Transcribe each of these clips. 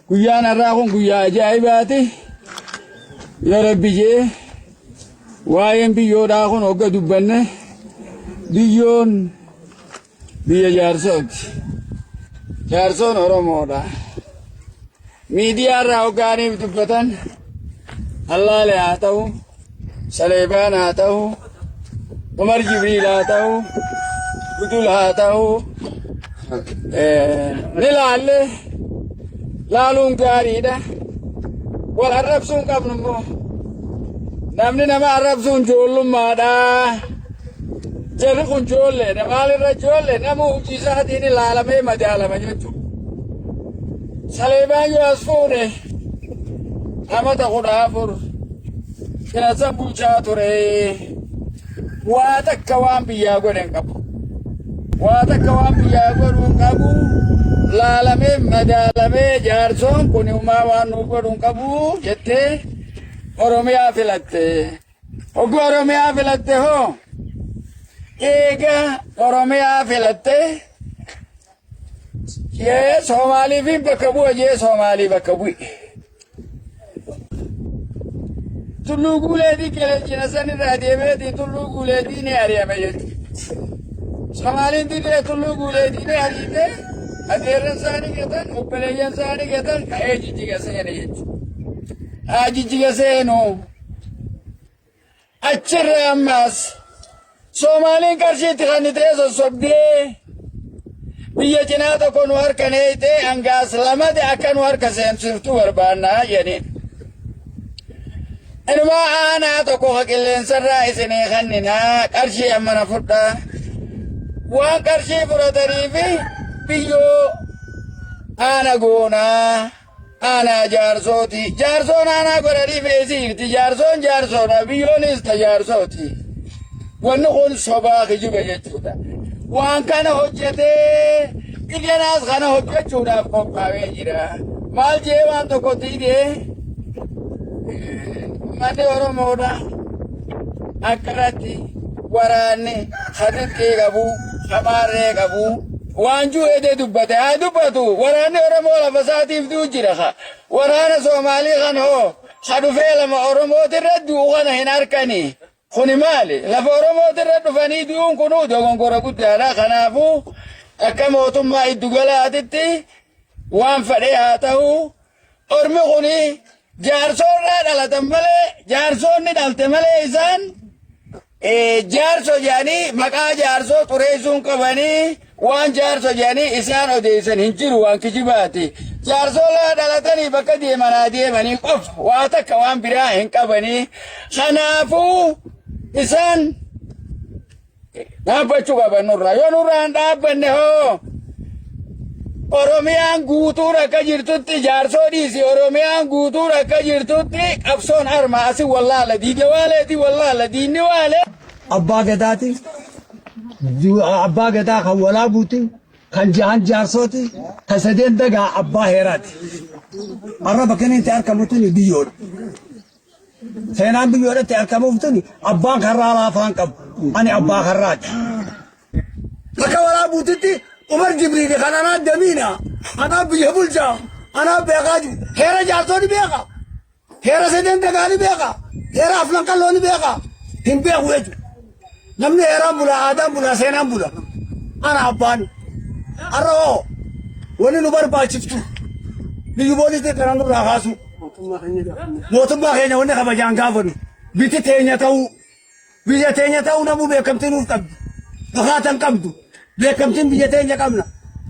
Guyyaan har'aa kun guyyaa ajaa'ibaati. Yaa Rabbi jee waa'een biyyoodhaa kun hogga dubbanne biyyoon biyya jaarsooti. Jaarsoon Oromoodha. Miidiyaa irraa hoggaaniif dubbatan Allaalee haa ta'u, Saleebaan haa ta'u, Umar Jibriil haa ta'u, Budul haa ta'u, ni laalle laaluun gaariidha. Wal arrabsuun qabnu immoo namni nama arrabsuun ijoollummaadha. Jarri kun ijoolleedha. Maalirra ijoollee nama hojii isaatiin ilaalamee madaalama jechuudha. Saleebaan yoo as fuudhe amata 14 keessa bulchaa ture. Waa takka waan biyyaa godhe hin qabu. Waa takka waan biyyaa godhu hin qabu. Laalamee madaalamee jaarsoon kun uumaa waan nuuf godhu hin qabu jettee Oromiyaa filatte. Hoggu Oromiyaa filatte hoo eega Oromiyaa filatte jee Soomaaliifin bakka bu'a jee Soomaalii bakka bu'e. Tulluu Guuleetii Qeleencina sanirraa deemeetii Tulluu Guuleetii ni ari'ame jechuudha. Soomaaliin didee Tulluu Guuleetii ni ari'ite. Adeerran isaanii geetan, obboleeyyan isaanii geetan ka'ee jijjiga seene jechuudha. Jijjiga seenu achirra ammas Soomaaliin qarshiitti kannitee sossobdee biyya cinaa tokko nu harka neeyitee hangaas lamade akka nu harka seensiftuu barbaannaa jedheen. Inumaa aanaa tokko qilleensarraa isinii kanninaa qarshii ammana fudhaa. Waan qarshii fudhataniifi biyyoo aana goonaa aanaa jaarsooti. Jaarsoon aanaa godhanii feesiifti. Jaarsoon jaarsoodha. Biyyoonis tajaarsooti. Wanni kun sobaa kijiba jechuudha. Waan kana hojjetee biyyaanaas kana hojjechuudhaaf qophaa'ee jira. Maal jee waan tokko tiidee uummanni Oromoodha akkanatti waraanni hatiqqii qabu, hamaarree qabu. Waan ju'eedee dubbate haa dubbatu. Waraanni Oromoo lafa isaatiif du'u jira. Waraana Soomaalii kan hoo ha dhufee lama Oromootirra du'u kana hin harkani. Kuni maali? Lafa Oromootirra dhufanii du'uun kunuu dogongora guddaadha. Kanaafuu akka mootummaa iddugalaatitti waan fedhe haa ta'u. Ormi kuni jaarsoorraa dhalatan malee jaarsoonni dhalte malee isaan jaarso jedhanii maqaa jaarsoo xureessuun qabanii waan jaarso jedhanii isaan odeessan hin jiru waan kijibaati. Jaarsolaa dhalatanii bakka deemanaa deemanii qofa waa takka waan biraa hin qabanii. Kanaafuu isaan dhaabbachuu qaban nurraa. Yoo nurraa hin dhaabbanne hoo Oromiyaan guutuun akka jirtutti jaarsoo dhiisi. Oromiyaan guutuun akka jirtutti qabsoon harmaa asi wallaala diide waaleeti wallaala diinni waale. Abbaa Gadaati. Abbaa Gadaa kan walaabuuti. Kan jahan jaarsooti. Kan sadeen dagaa abbaa heeraati. Har'a bakka inni itti argamutti biyyoodha. Seenaan biyyoodhatti argamutti abbaan karraa laafaan qabu. Ani abbaa karraati. Bakka walaabuutitti Umar Jibriil kan anaa damiina. Anaa biyya bulchaa. Anaa beekaa jiru. Heera jaarsooni beeka. Heera sadeen dagaa ni beeka. Heera aflan qalloo ni beeka. Hin beeku jechuudha. Namni heeraan bula, aadaan bula, seenaan bula. Ana abbaan. Har'a hoo wanni nu barbaachiftu biyyi boolisii kanaan nurraa kaasu. Mootummaa keenya wanni kabajaan gaafannu. Biti teenya ta'uu, biyya teenya ta'uu namuu beekamtii nuuf qabdu. Fakkaatan qabdu. Beekamtiin biyya teenya qabna.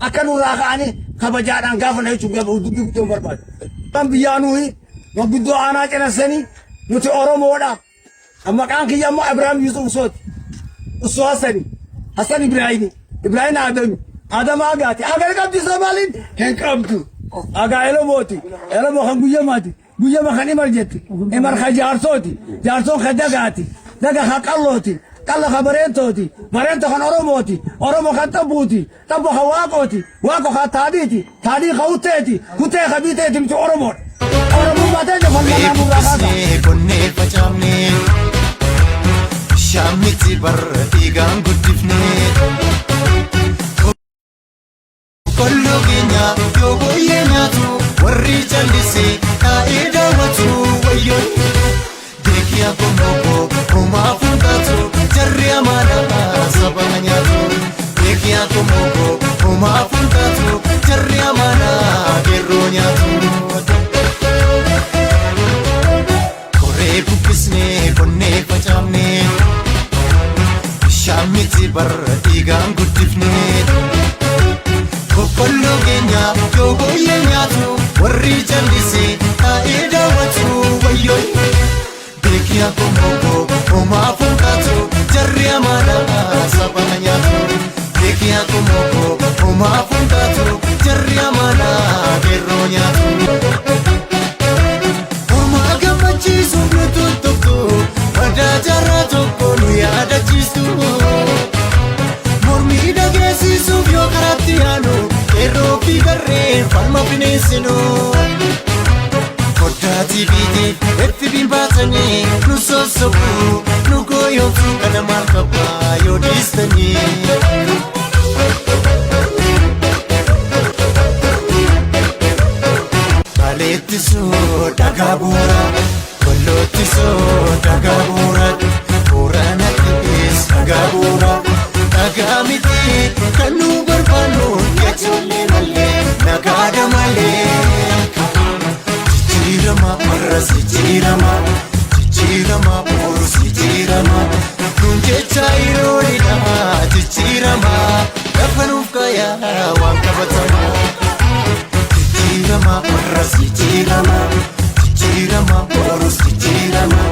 Akka nurraa ka'anii kabajaadhaan gaafanna jechuun dubbii guddoo barbaadu. Kan biyyaa nuyi maguddoo aanaa cinassanii nuti Oromoodha. Maqaan kiyya immoo Ibrahim Yusuf Sooti. Usso Hassan Ibrahim. Ibrahim Adam Agaati. Agar qabdi Somaaliin hin qabdu. Agaa Elomooti. Elomoo kan guyyamaati. Guyyama kan Imar jetti. Imar kan jaarsooti. Jaarsoon kan dagaati. Daga kan qallooti. Qalla kan bareentooti. Bareento kan Oromooti. Oromoo kan xabbuuti. Xabbo kan waaqooti. Waaqo kan taadhiiti. Taadhii kan hutteeti. Huttee kan biiteeti miti Oromoodha. Oromummaa teenya falmanaa nurraa kaasa. Shamiti barri gaan guddifnee kollo keenya yoo booyyee nyaatu warri warri jallisi taa'ee daawwatu wayyo beekiyaa komoko homaa funtaatu jarri amaana sabana nyaatu beekiyaa komoko homaa funtaatu jarri amaana gerroo nyaatu koree buqqisnee qonnee facaafnee bishaan miti barra dhiigaan guddifnee boqqolloo keenya yoo booyyee nyaatu warri jallisee taa'ee daawwatu wayyo beekiyaa komoko homaa funtaatu jarri amaana sabana nyaatu beekiyaa komoko homaa funtaatu jarri amaana gerroo nyaatu homaa gammachiisuuf nu tuttuqtu madaa jarraa tokko nu yaadachiistu mormii dhageessisuuf yoo karaatti yaanu qeerroo fi garreen falma bineensinu koddaati biitiif itti bimbaatanii nu sossobu nu gooyomsu kana maal qabbaa yoo dhiistanii Baleettisoo dhagaa bu'uura wallottisoo dhagaa bu'uura bu'uuraan akkamiis dhagaa bu'uura dhagaa miti kan nu barbaannu jechuullee malee nagaadha malee jijjiirama marras jijjiirama boorus jijjiirama nun jecha iroolidha jijjiirama lafa nuuf kayaa waan qabatamaa Jirama, marasi jirama, jirama, boros jirama.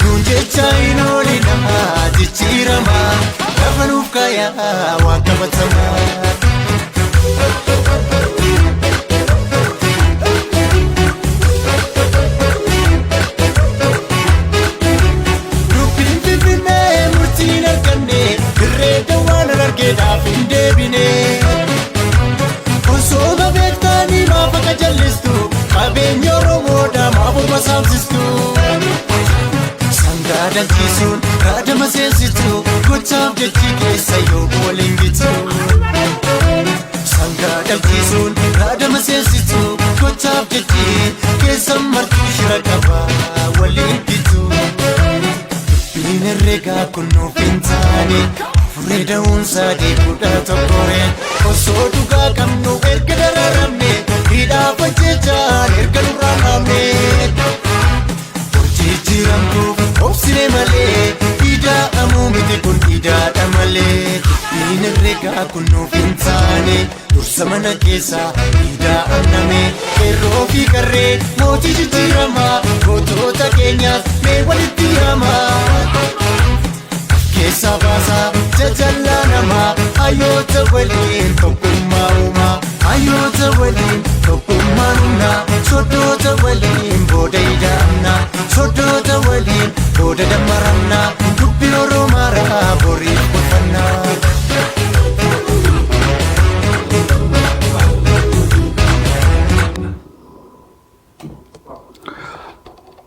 Nunje chaino lina, jirama. Kafanuf kaya wakabatama. Rupin pipine, murtina kane, kireta wana nargeda finde bine. Osoba bektani mafaka jallistu Kabeenyo romoodha maafuma saamsistu Sangaa dalchisuun raadama seensitu Gochaaf jechi keessa yoo waliin bitu Sangaa dalchisuun raadama seensitu Gochaaf jechi keessa martuu shira qaba waliin bitu Dubbiin herregaa kun nuuf hin taane Freda'uun sadii kudha tokkoreen Osoo dhugaa qabnu erga dararamne hidhaafa jechaan erga nurraa qabne Jijjiiramtuuf obsine malee hidhaamuu miti kun hidhaadha malee Dubbiin herregaa kun nuuf hin taane dursa mana keessaa hidhaamname qeerroo fi qarree mootii jijjiiramaa gootota keenyaas mee walitti hiramaa Keessa baasaa jajallaa namaa hayyoota waliin tokkummaa uumaa hayyoota waliin tokkummaa humnaa soddoota waliin booda hidhaamnaa soddoota waliin booda dammaramnaa dubbii oromaaraa boriif qophaannaa.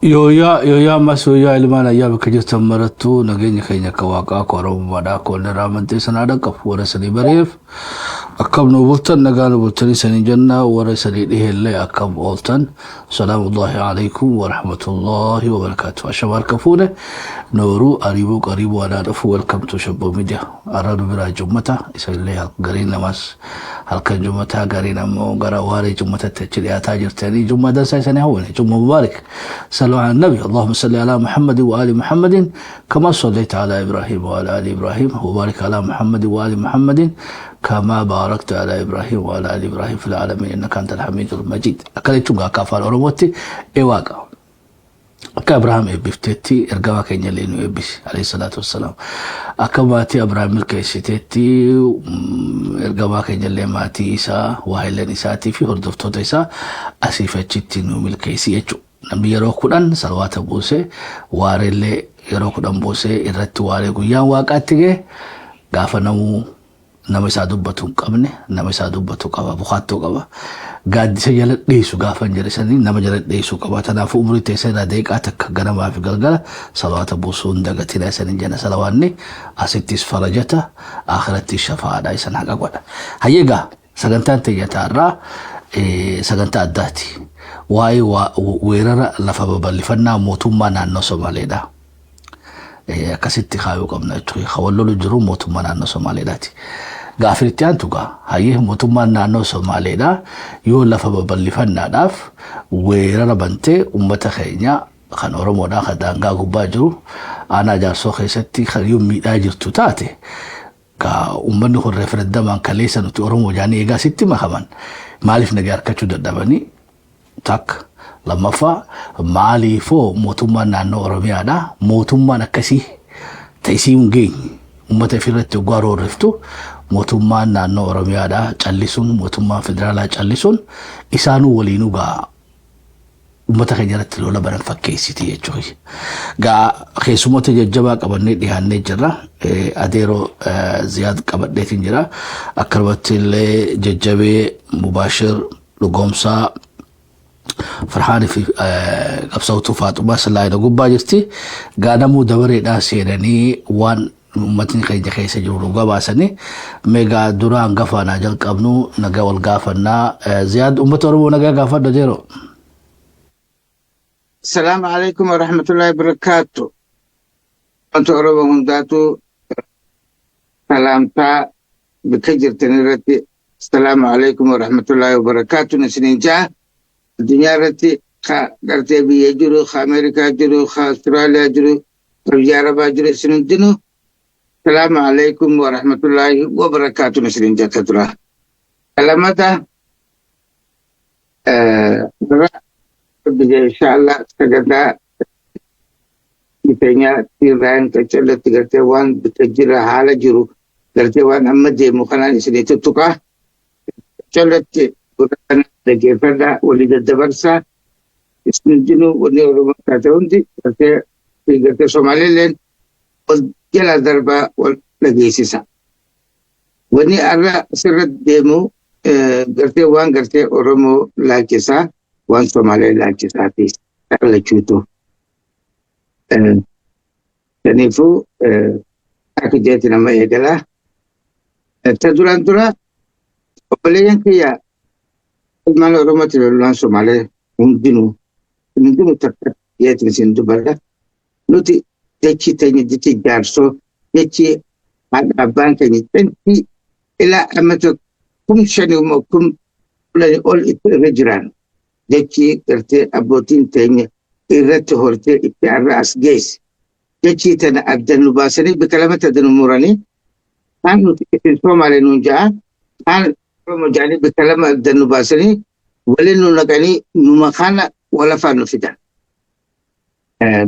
Yooyaa ammas yooyaa ilmaan ayyaa bakka jirtan marattuu nageenya keenya akka waaqaa akka oromummaadhaa akka walirraa amantii sanaa dhaqqabu warra sanii bareef akkam nu bultan nagaa nu bultanii sanii jennaa warra sanii dhiheellee akkam ooltan salaamullahi alaikum wa rahmatullahi wa barakaatu ashabaar kafuune nooruu ariibuu qariibuu adhaa dhufu welcome to Shabbo Media arradu biraa jummata isallee gariin namas halkan jummataa gariin ammoo gara waaree jummatatti achi dhiyaataa jirtanii jummaa dansaa isanii hawwane jumma mubaarak صلوا على النبي اللهم صل على محمد وآل محمد كما صليت على إبراهيم وعلى آل إبراهيم وبارك على محمد وآل محمد كما باركت على إبراهيم وعلى آل إبراهيم في العالمين إنك أنت الحميد المجيد أكلتم كافر أورموتي إيواقا أكا إبراهيم إبفتتي إرقوا كينيا لينو إبس عليه الصلاة والسلام أكا ماتي إبراهيم الكيسيتي إرقوا كينيا ليماتي إسا وهيلين إساتي في هردفتوت إسا أسيفة جتنو ملكيسي يجو namni yeroo kudhan salwaata buusee waareellee yeroo kudhan buusee irratti waaree guyyaan waaqaatti gee gaafa nama isaa dubbatu hin qabne nama isaa dubbatu qaba bukaattuu qaba gaaddisa jala dhiisu gaafa hin jedhisanii nama jala dhiisu qaba kanaafuu umurii teessee irraa deeqaa takka ganamaa fi galgala salwaata buusuu hin dagatina isan hin jenna salawaanni asittis farajata akhirattis shafaadha isan haqa godha hayyeegaa sagantaan teeyyataa irraa sagantaa addaati waa'ee weerara lafa babal'ifannaa mootummaa naannoo Somaaleedha. Akkasitti kaayuu qabna jechuudha. Hawallolu jiru mootummaa naannoo Somaaleedhaati. Gaaffii itti aantu hayyee mootummaan naannoo Somaaleedha yoo lafa babal'ifannaadhaaf weerara bantee uummata keenya kan Oromoodhaa kan daangaa gubbaa jiru aanaa jaarsoo keessatti kan yoo miidhaa jirtu taate uummanni kun referendamaan kaleessa nuti Oromoo jaanii eegaa sitti makaman maaliif nagaa harkachuu dadhabanii takka lammaffaa maaliifoo mootummaan naannoo Oromiyaadha mootummaan akkasii ta'isii hin geenye uummata ofirratti oggaa roorriftu mootummaan naannoo Oromiyaadha callisuun mootummaan federaalaa callisuun isaanuu waliinuu uummata keenya irratti lola baran fakkeessiti jechuudha. Keessumoota jajjabaa qabannee dhiyaannee jirra. Adeeroo Ziyaad qabadheetiin jira. Akkanumatti illee jajjabee Mubaashir Dhugoomsaa Farhaanii fi qabsaa'utuu Faaxumaa Sillaayina gubbaa jirti. Namuu dabareedhaa seenanii waan uummatni keenya keessa jiru dhugaa baasanii meegaa dura hangafaanaa jalqabnu nagaa wal gaafannaa. Ziyaad uummata Oromoo nagaa gaafadha jeeroo. السلام عليكم ورحمة الله وبركاته. أنت أربع هنداتو سلامتا بكجر تنيرتي. السلام عليكم ورحمة الله وبركاته. نسنين جاء الدنيا رتي قرتي بيجرو أمريكا جرو أستراليا جرو الجاربة جرو سنين جنو. السلام عليكم ورحمة الله وبركاته. نسنين جاء تدرا. سلامتا إن شاء الله سجدا kitanya tirayan kecil tiga tewan bekerja hala juru dari tewan amat je makanan di sini tutuka kecil bukan lagi pada wali dabarsa isnjinu wali orang kata undi kata tiga te Somaliland jala darba lagi sisa wani ara serat demo gerte wan gerte Oromo lagi sa wan Somaliland lagi sa tis kalau cuto Tanifu aku jadi nama adalah terduran-duran oleh yang kaya malah orang macam orang Somali mungkin tetap ya di sini tu berada. Nanti deci tanya deci jarso deci ada bank ini nanti ila amat fungsi umum mulai all itu rejiran deci kerja abotin tanya irratti horte itti arras gees jechi tana addan lubasani bikalamata dan umurani kan nuti Somali nunja kan Romo-jani bikalama addan lubasani walin nunagani numakana wala fanu fidan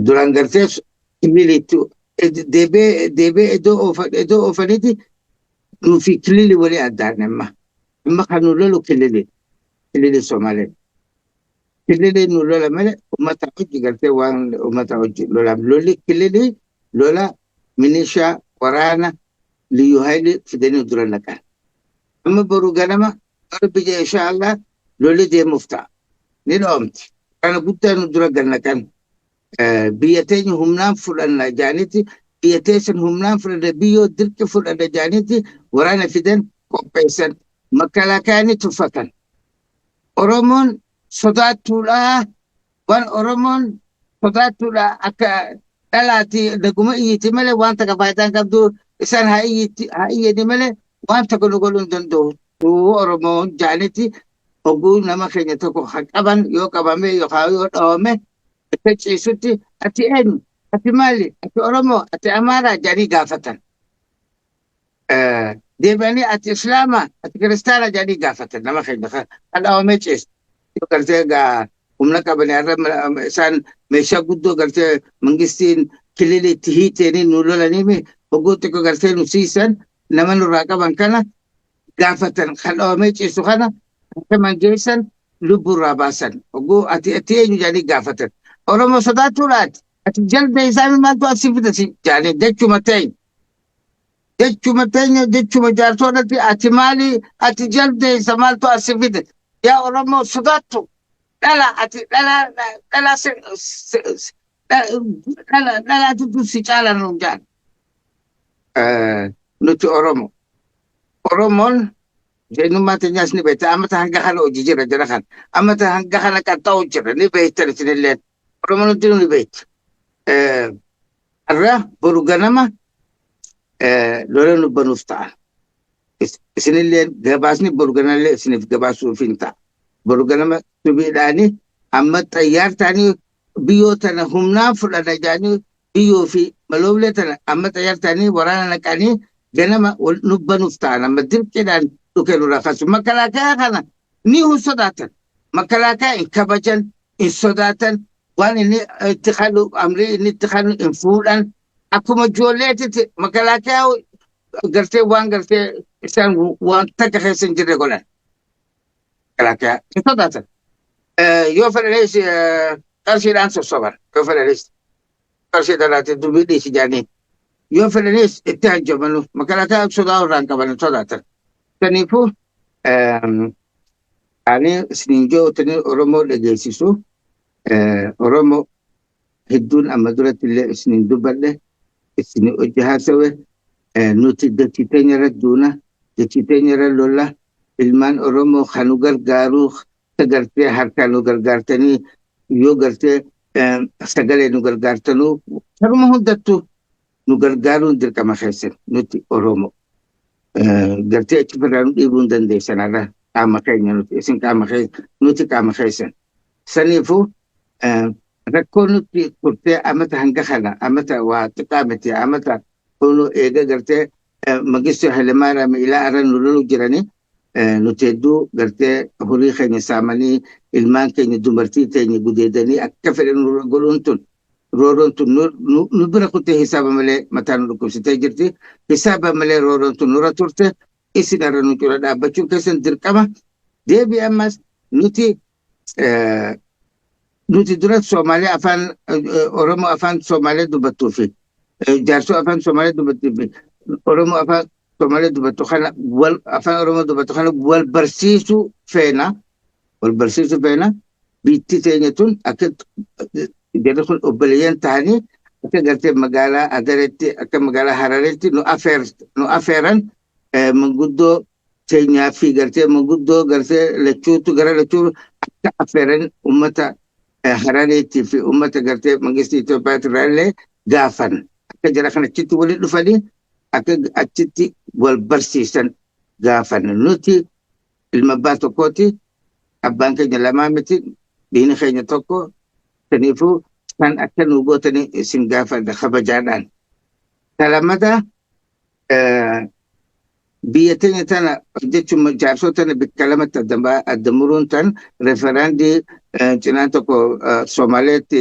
durang garte imilitu debe edo ofaniti nufi kilili wali addan emma kanu lolo kilili Somali kilili nulola mele umata uji garte wan umata uji lola loli kilili lola minisha warana liyuhaili fideni duranaka amma baru ganama arbija inshallah loli de mufta nilomti kana gutta nudura gannakan biyatain humnan fulan janiti biyataisan humnan fulan biyo dirke fulan janiti warana fiden kompensan makalakani tufatan Oromon sodaatudha waan Oromoon sodaatudha akka dhalaati dhaguma iyyiti malee waan takka faayidaan qabdu isaan haa iyyani malee waan takka goluu hin danda'u. Oromoon jaaliti oguu nama keenya tokko haa qaban yoo qabame yookaan yoo dhawame itti ciisutti ati eenyu ati maali ati Oromoo ati Amaaraa jedhanii gaafatan. Deebi'anii ati Islaamaa ati Kiristaanaa jedhanii gaafatan nama keenya kan dhawame ciisu. Garte ga umna kabani arra san mesha guddo garte mangistin kilili tihite ni nulola nimi ogote ko garte nusisan naman raqaban kana gafatan khalo mechi sukhana kaman jaisan lubura basan ogo ati enyu jani gafatan Oromo sadaturat ati jalbe isami mantu asifita si jani dechu matay dechu majartonati ati mali ati jalbe samaltu asifita ya Oromo sodatu dala tu si cala nungjan nuti Oromon Eenyummaa teenyaas ni beekta. Amma hanga kana hojii jira jira kan. Amma hanga kana qaxxaa'u jira ni beektan isinillee. Oromoon hundi ni beektu. Har'a boru ganama lola nu banuuf ta'a. Isinillee gabaasni boru ganallee isiniif gabaasuuf hin ta'a. Boru ganama subiidhaani amma xayyaar ta'anii biyyoo tana humnaan fudhata jedhanii biyyoo fi malooblee tana amma xayyaar ta'anii waraana naqanii ganama nu banuuf ta'an amma dirqiidhaan dhuke nurraa kasu. Makalaakaa kana ni hin sodaatan. Makalaakaa hin kabajan hin sodaatan. Waan inni itti kanu amrii inni itti kanu hin fuudhan. Akkuma ijoolleetitti makalaakaa gartee waan gartee isaan waan takka keessa hin jirre godhan. Makalaakaa hin sodaatan. Yoo fedhanis qarshiidhaan sossoban. Yoo fedhanis qarshii dalaatee dubbii dhiisi jedhanii. Yoo fedhanis itti hajjabanu makalaakaa sodaa irraan qaban sodaatan. Kaniifuu ani isiniin jootanii Oromoo dhageessisu. Oromoo hedduun amma duratti illee isiniin dubbadhe isinii hojii haasawe nuti dachii teenya irra duuna dachii teenya irra lola ilmaan Oromoo kan nu gargaaruu gartee harkaan nu gargaartanii yoo gartee sagalee nu gargaartanuu karuma hundattuu nu gargaaruun dirqama keessan nuti Oromoo. Gartee achi birraa nu dhiibuu hin dandeessan irra qaama keenya nuti isin qaama keessa nuti qaama keessan. Saniifuu rakkoo nuti turtee amata hanga kana amata waa xiqqaa miti amata kunu eega gartee Magistu Hayilemaariyaam ilaa irra nu loluu jiranii nuti hedduu gartee horii keenya saamanii ilmaan keenya dubartii teenya gudeedanii akka fedhan nurra godhuun tun rooroon tun nu bira kuttee hisaaba malee mataa nu dhukkubsitee jirti. Hisaaba malee rooroon tun nurra turte isin irra nu cura dhaabbachuun keessan dirqama. Deebii ammas nuti dura Soomaaliyaa afaan Oromoo afaan Soomaaliyaa dubbattuu fi jaarsoo afaan Soomaaliyaa dubbattuu fi Oromoo afaan Soomaaliyaa dubbattu kana afaan Oromoo dubbattu kana wal barsiisuu feena. Wal barsiisuu feena. Biitti teenya tun akka jedhu kun obboleeyyan ta'anii akka gartee magaalaa Adareetti akka magaalaa Harareetti nu affeeran manguddoo teenyaa fi gartee manguddoo gartee lachuutu gara lachuu akka affeeran uummata Harareetti fi uummata gartee Mangistii Itoophiyaa irraa illee gaafan. Akka jara kan achitti waliin dhufanii akka achitti wal barsiisan gaafan. Nuti ilma abbaa tokkooti. Abbaan keenya lamaa miti. Diini keenya tokko. Kanaafuu kan akka nu gootanii isin gaafadha kabajaadhaan. Lammataa biyya teenya tana jechuun jaarsoo tana bakka lamatti addamuruun tan reeferaandii cinaan tokko Soomaaleetti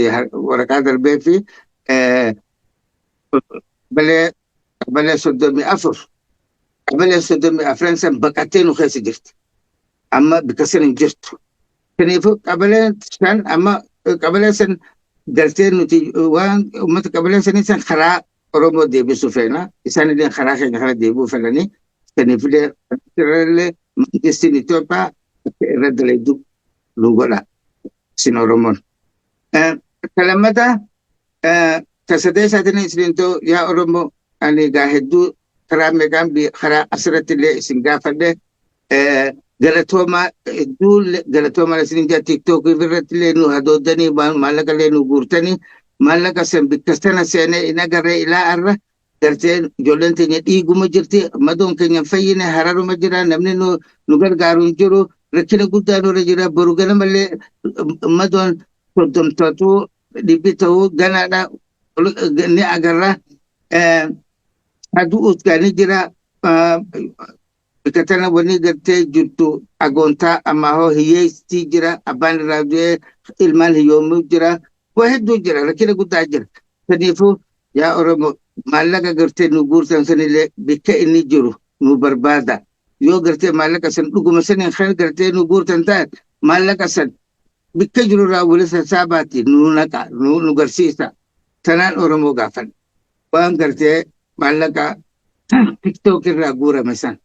waraqaa darbee fi qabalee 34 qabalee 34 san baqattee nu keessa jirti. Amma bakka san hin jirtu. Kanaafuu qabalee san amma qabalee san galtee nuti waan uummata qabalee sanii san karaa Oromoo deebisuu feena. Isaan illee karaa keenya kana deebisuu fedhanii. Kanaafillee irrallee Mangistiin Itoophiyaa irra dalayduu nu godha isin Oromoon. Lammataa tasadee isaatiin isinintoo yaa Oromoo ani egaa hedduu karaa meeqaan karaa asirratti illee isin gaafadhe galatoomaa hedduu galatoomaa isin ijaa tiktookii irratti illee nu hadoodanii maallaqa illee nu guurtanii maallaqa san bakka sana seenee hin agarree ilaa arra gartee ijoolleen teenya dhiiguma jirti madoon keenya fayyine hararuma jira namni nu gargaaru hin jiru rakkina guddaa nurra jira boru ganamallee madoon soddomtootuu dhibbi ta'uu ganaadha ni agarra aduu utgaanii jira bakka tana wani gartee jirtu agoontaa ammaa hoo hiyyeessii jira abbaan irraa du'ee ilmaan hiyyoomuu jira waa hedduu jira rakkina guddaa jira. Kanaafuu yaa Oromoo maallaqa gartee nu guurtan sanillee bakka inni jiru nu barbaada. Yoo gartee maallaqa san dhuguma saniin kan gartee nu guurtan ta'an maallaqa san bakka jiru irraa wali sassaabaatti nu naqa nu garsiisa. Tanaan Oromoo gaafan. Waan gartee maallaqa tiktook irraa guurame san.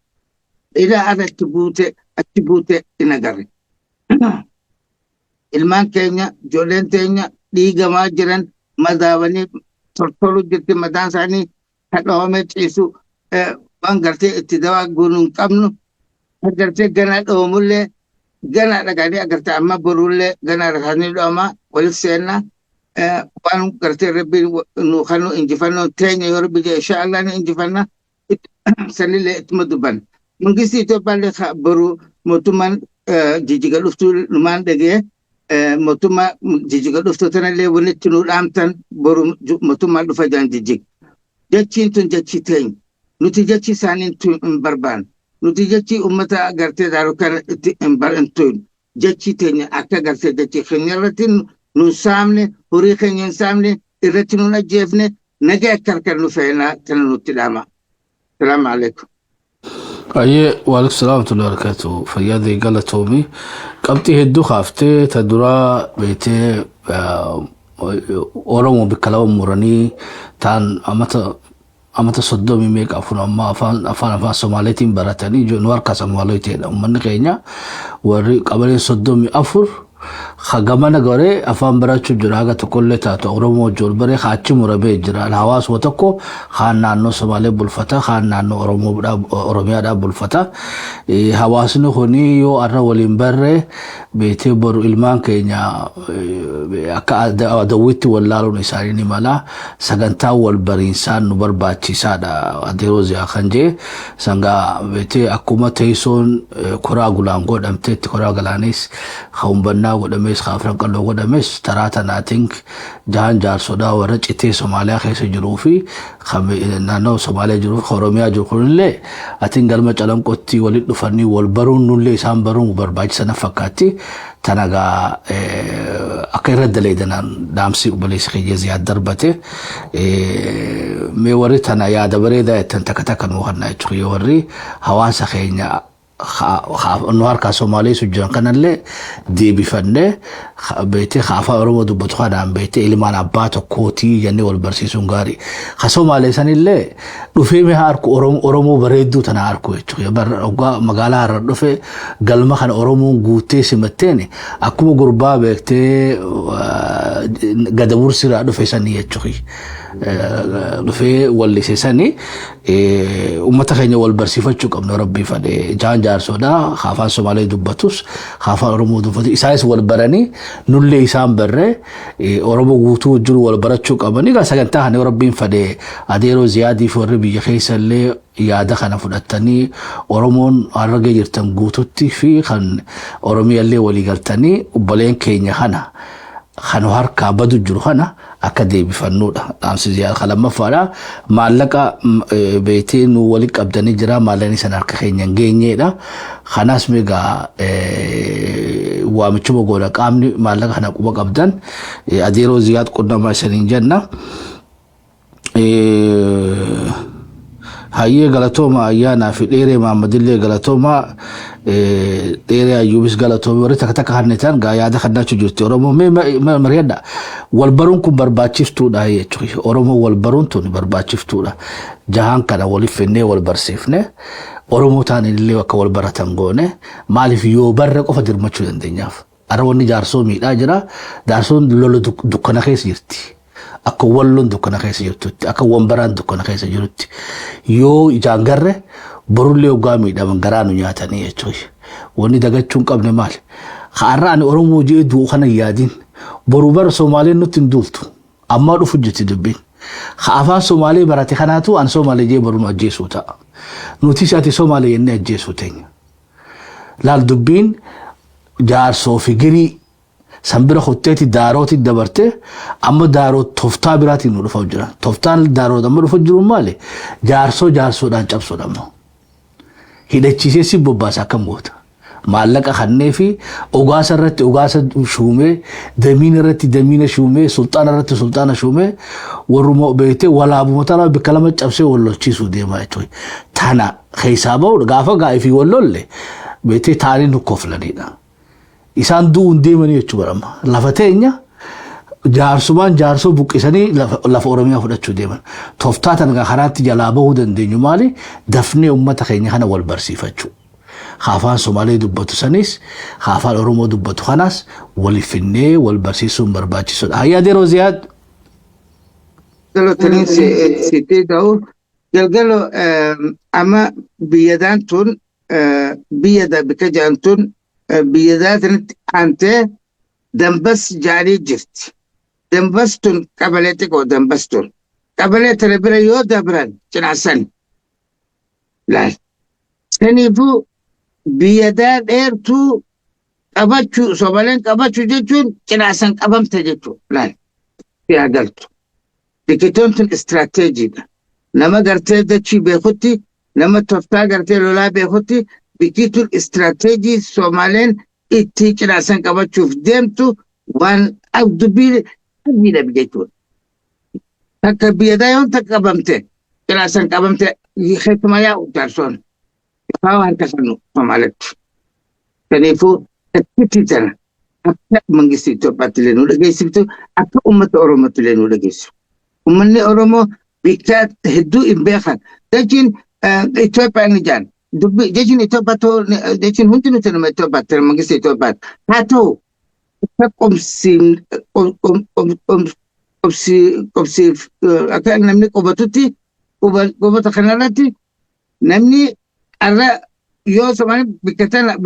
Ilaa ada achi buute hin agarre. Ilmaan keenya ijoolleen teenya dhiigamaa jiran madaawanii tortolu jirti madaan isaanii hadhaawamee ciisu waan gartee itti dawaa goonuu hin qabnu agartee ganaa dhoomullee ganaa dhaqanii agartee amma borullee ganaa dhaqanii dhooma walit seenna waan gartee rabbiin nu kanu injifannoo teenya yoo rabbi jee insha Allah ni injifanna sanillee ittuma dubban mangisti Itoophiyaallee boru mootummaan jijjiga dhuftuu numaan dhagee mootummaa jijjiga dhuftuu tanallee walitti nu dhaamtan boru mootummaan dhufa jaan jijjig jechiin tun jechi teenya nuti jechi isaaniin tun hin barbaanne nuti jechi ummata agartee daaruu kana itti hin barantuun jechi teenya akka agartee jechi keenya irratti nun saamne horii keenya hin saamne irratti nun ajjeefne nagaa akka harkaan nu fe'inaa kana nutti dhaama. Salaamu alaikum. Ayyee waalaikum salaam wa rahmatullahi wa barakatuh. Fayyaadee galatoomii qabxii hedduu kaaftee ta duraa beetee Oromoo bikka lama muranii ta'an amata soddomii meeqa afur amma afaan Somaaleetiin baratanii nu harkaa Somaaleetiidha uummanni keenya warri qabalee soddomii afur gamana goree afaan barachuu jira haga tokkollee taatu Oromoo wajjin baree achi muramee jira hawaasuma tokko kaan naannoo Somaalee bulfata kaan naannoo Oromiyaadhaa bulfata hawaasni kuni yoo arra waliin barree beetee boru ilmaan keenya akka adawwitti wallaaluun isaanii ni mala sagantaa wal bariinsaan nu barbaachisaadha adeerooziyaa kan jee sanga beetee akkuma teessoon koraa gulaan godhamteetti koraa galaanis hawmbannaa godhames kaafran qalloo godhames taraata naatiin jahan jaarsoodhaa warra citee Somaaliyaa keessa jiruu fi naannoo Somaaliyaa jiru Oromiyaa jiru kunillee atiin galma calanqootti walitti dhufanii wal baruun nullee isaan baruun barbaachisan fakkaatti tanagaa akka irra daleedanaan dhaamsi obboleessi kiyya Ziyaad darbate mee warri tana yaada bareedaa jettan takka takka nuu kannaa jechuudha yoo warri hawaasa keenya nu harkaa Somaalee sujjiran kanallee deebifannee beetee afaan Oromoo dubbatu kanaan beetee ilmaan abbaa tokkootii jennee wal barsiisuun gaarii ka Somaalee sanillee dhufee mee harku Oromoo bareedduu tana harku jechuudha magaalaa har'a dhufee galma kana Oromoon guutee simatteen akkuma gurbaa beektee Gadabursiraa dhufe sanii jechuudha dhufee wallisee sanii ummata keenya wal barsiifachuu qabna rabbii fadhee jaan jaarsoodhaa afaan Somaalee dubbatus afaan Oromoo dubbatu isaanis wal baranii nullee isaan barree Oromoo guutuu jiru wal barachuu qabanii gaa sagantaa kana rabbiin fadhee adeeroo Ziyaadii fi warri biyya keessallee yaada kana fudhatanii Oromoon harragee jirtan guututti fi kan Oromiyaallee walii galtanii obboleen keenya kana kan harkaa badu jiru kana akka deebifannuudha dhaamsi Ziyaad kalamaffaadha maallaqa beetee nu wali qabdanii jira maallaqni san harka keenya hin geenyeedha kanaas meegaa waamichuma goona qaamni maallaqa kana quba qabdan adeeroo Ziyaad qunnamaa isaniin jenna hayyee galatooma ayyaanaa fi dheeree Maammadillee galatooma dheeree Ayyuubis galatooma warri takka takka hannetan gaa yaada kannaachuu jirti Oromoo mari'adha wal baruun kun barbaachiftuudha jechuudha Oromoo wal baruun tun barbaachiftuudha jahaan kana waliif fennee wal barsiifne Oromoo taanillee akka wal baratan goone maaliif yoo barre qofa dirmachuu dandeenyaaf arroonni jaarsoo miidhaa jira jaarsoon lola dukkana keessa jirti akka walloon dukkana keessa jirtutti akka wambaraan dukkana keessa jirutti yoo ijaan garre borullee ogaa miidhaman garaanu nyaatanii jechuudha wanni dagachuun qabne maali har'aan Oromoo jee duu kana yaadin boru bar Somaaleen nutti hin duultu amma dhufu jetti dubbiin afaan Somaalee barate kanaatu an Somaalee jee boru nu ajjeesuu ta'a nuti isaati Somaalee jennee ajjeesuu teenya laal dubbiin jaarsoo fi girii sambira khotteeti daarooti dabarte amma daaroot toftaa biraatiin nu dhufa jira toftaan daaroot amma dhufa jiru maali jaarsoodhaan cabsuudhaan hidhachiisee si bobbaasa akkam goota maallaqa kannee fi ogaasa irratti ogaasa shuumee damiina irratti damiina shuumee sulxaana irratti sulxaana shuumee warruma beekte walaabumata bikka lama cabsee wallolchiisuu deemaa jechuudha tana keessaa ba'uudha gaafa gaa'ee fi wallolle beekte taanii nu koflanidha isaan du'uun deemanii jechuudha barama lafa teenya jaarsumaan jaarsoo buqqisanii lafa Oromiyaa fudhachuu deeman toftaa tan karaatti jalaa bahuu dandeenyu maali dafnee ummata keenya kana wal barsiifachuu afaan Somaalee dubbatu sanis afaan Oromoo dubbatu kanas waliif finnee wal barsiisuun barbaachisuudha hayyaa adeeroo Ziyaad galotanii siitee ta'u galgalo amma biyyadaan tun بيدا بكجانتون بيدات أنت دنبس جاري جرت دنبستون قبلتك ودنبستون قبلت ربنا يو دبران جناسن لا سنيفو بيدات إيرتو قبچو سوبلن قبچو جچون جناسن قبمت جچو لا في عدلتو دكتونتن استراتيجي نما قرتي دچي بيخوتي لما تفتا قرتي لولا بيخوتي بكيتو الاستراتيجي سومالين اتيك راسن كما تشوف ديمتو وان عبدو بيل أبينا بجيتو تكا بيدا يون تكا بمتي راسن كبمتي يخيط ما ياو تارسون فاو هنكسنو سومالت تنيفو تكتي تنا أكا منجسي تو باتلينو لغيسي تو أكا أمة أورومو تلينو لغيسي أمني أورومو بيكتات هدو إمبيخان لكن إثيوبيا نجان دبي جيشن إثيوبيا تو جيشن هنتنو تنما إثيوبيا ترمجس إثيوبيا هاتو قمسين قمسي أكان نمني قبتوتي قبت خنالاتي نمني أرى يو سمان بكتنا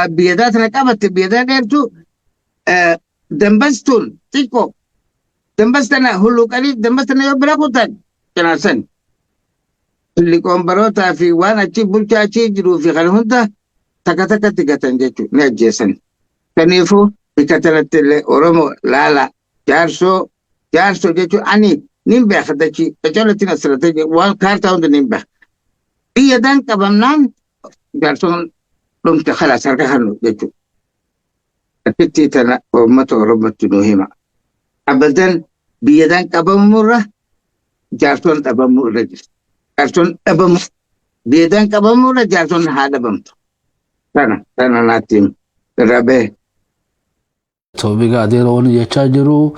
بيدات نكابت بيدات إرتو دمبستون تيكو دمبستنا هلو كاري دمبستنا يو براكوتان كناسن اللي كون بروتا في وانا تشي بولتا تشي جرو في خلهونتا تكا تيكاتن جيتو نجيسن كنيفو بكتلت اورومو لا جارسو جيتو اني نيمبا خدتشي تجولتنا استراتيجي وان كارتا وند نيمبا بيدان كبمنان جارسو لم تخلص هركهنو جيتو أكتي تنا أمته أورومو تنوهما أبدا بيدان كبمورة جارسون أبمورة جارسون أبم بيدان كبمورة جارسون هذا بمتو تنا ناتيم ربه توبيغا ديرون يچاجرو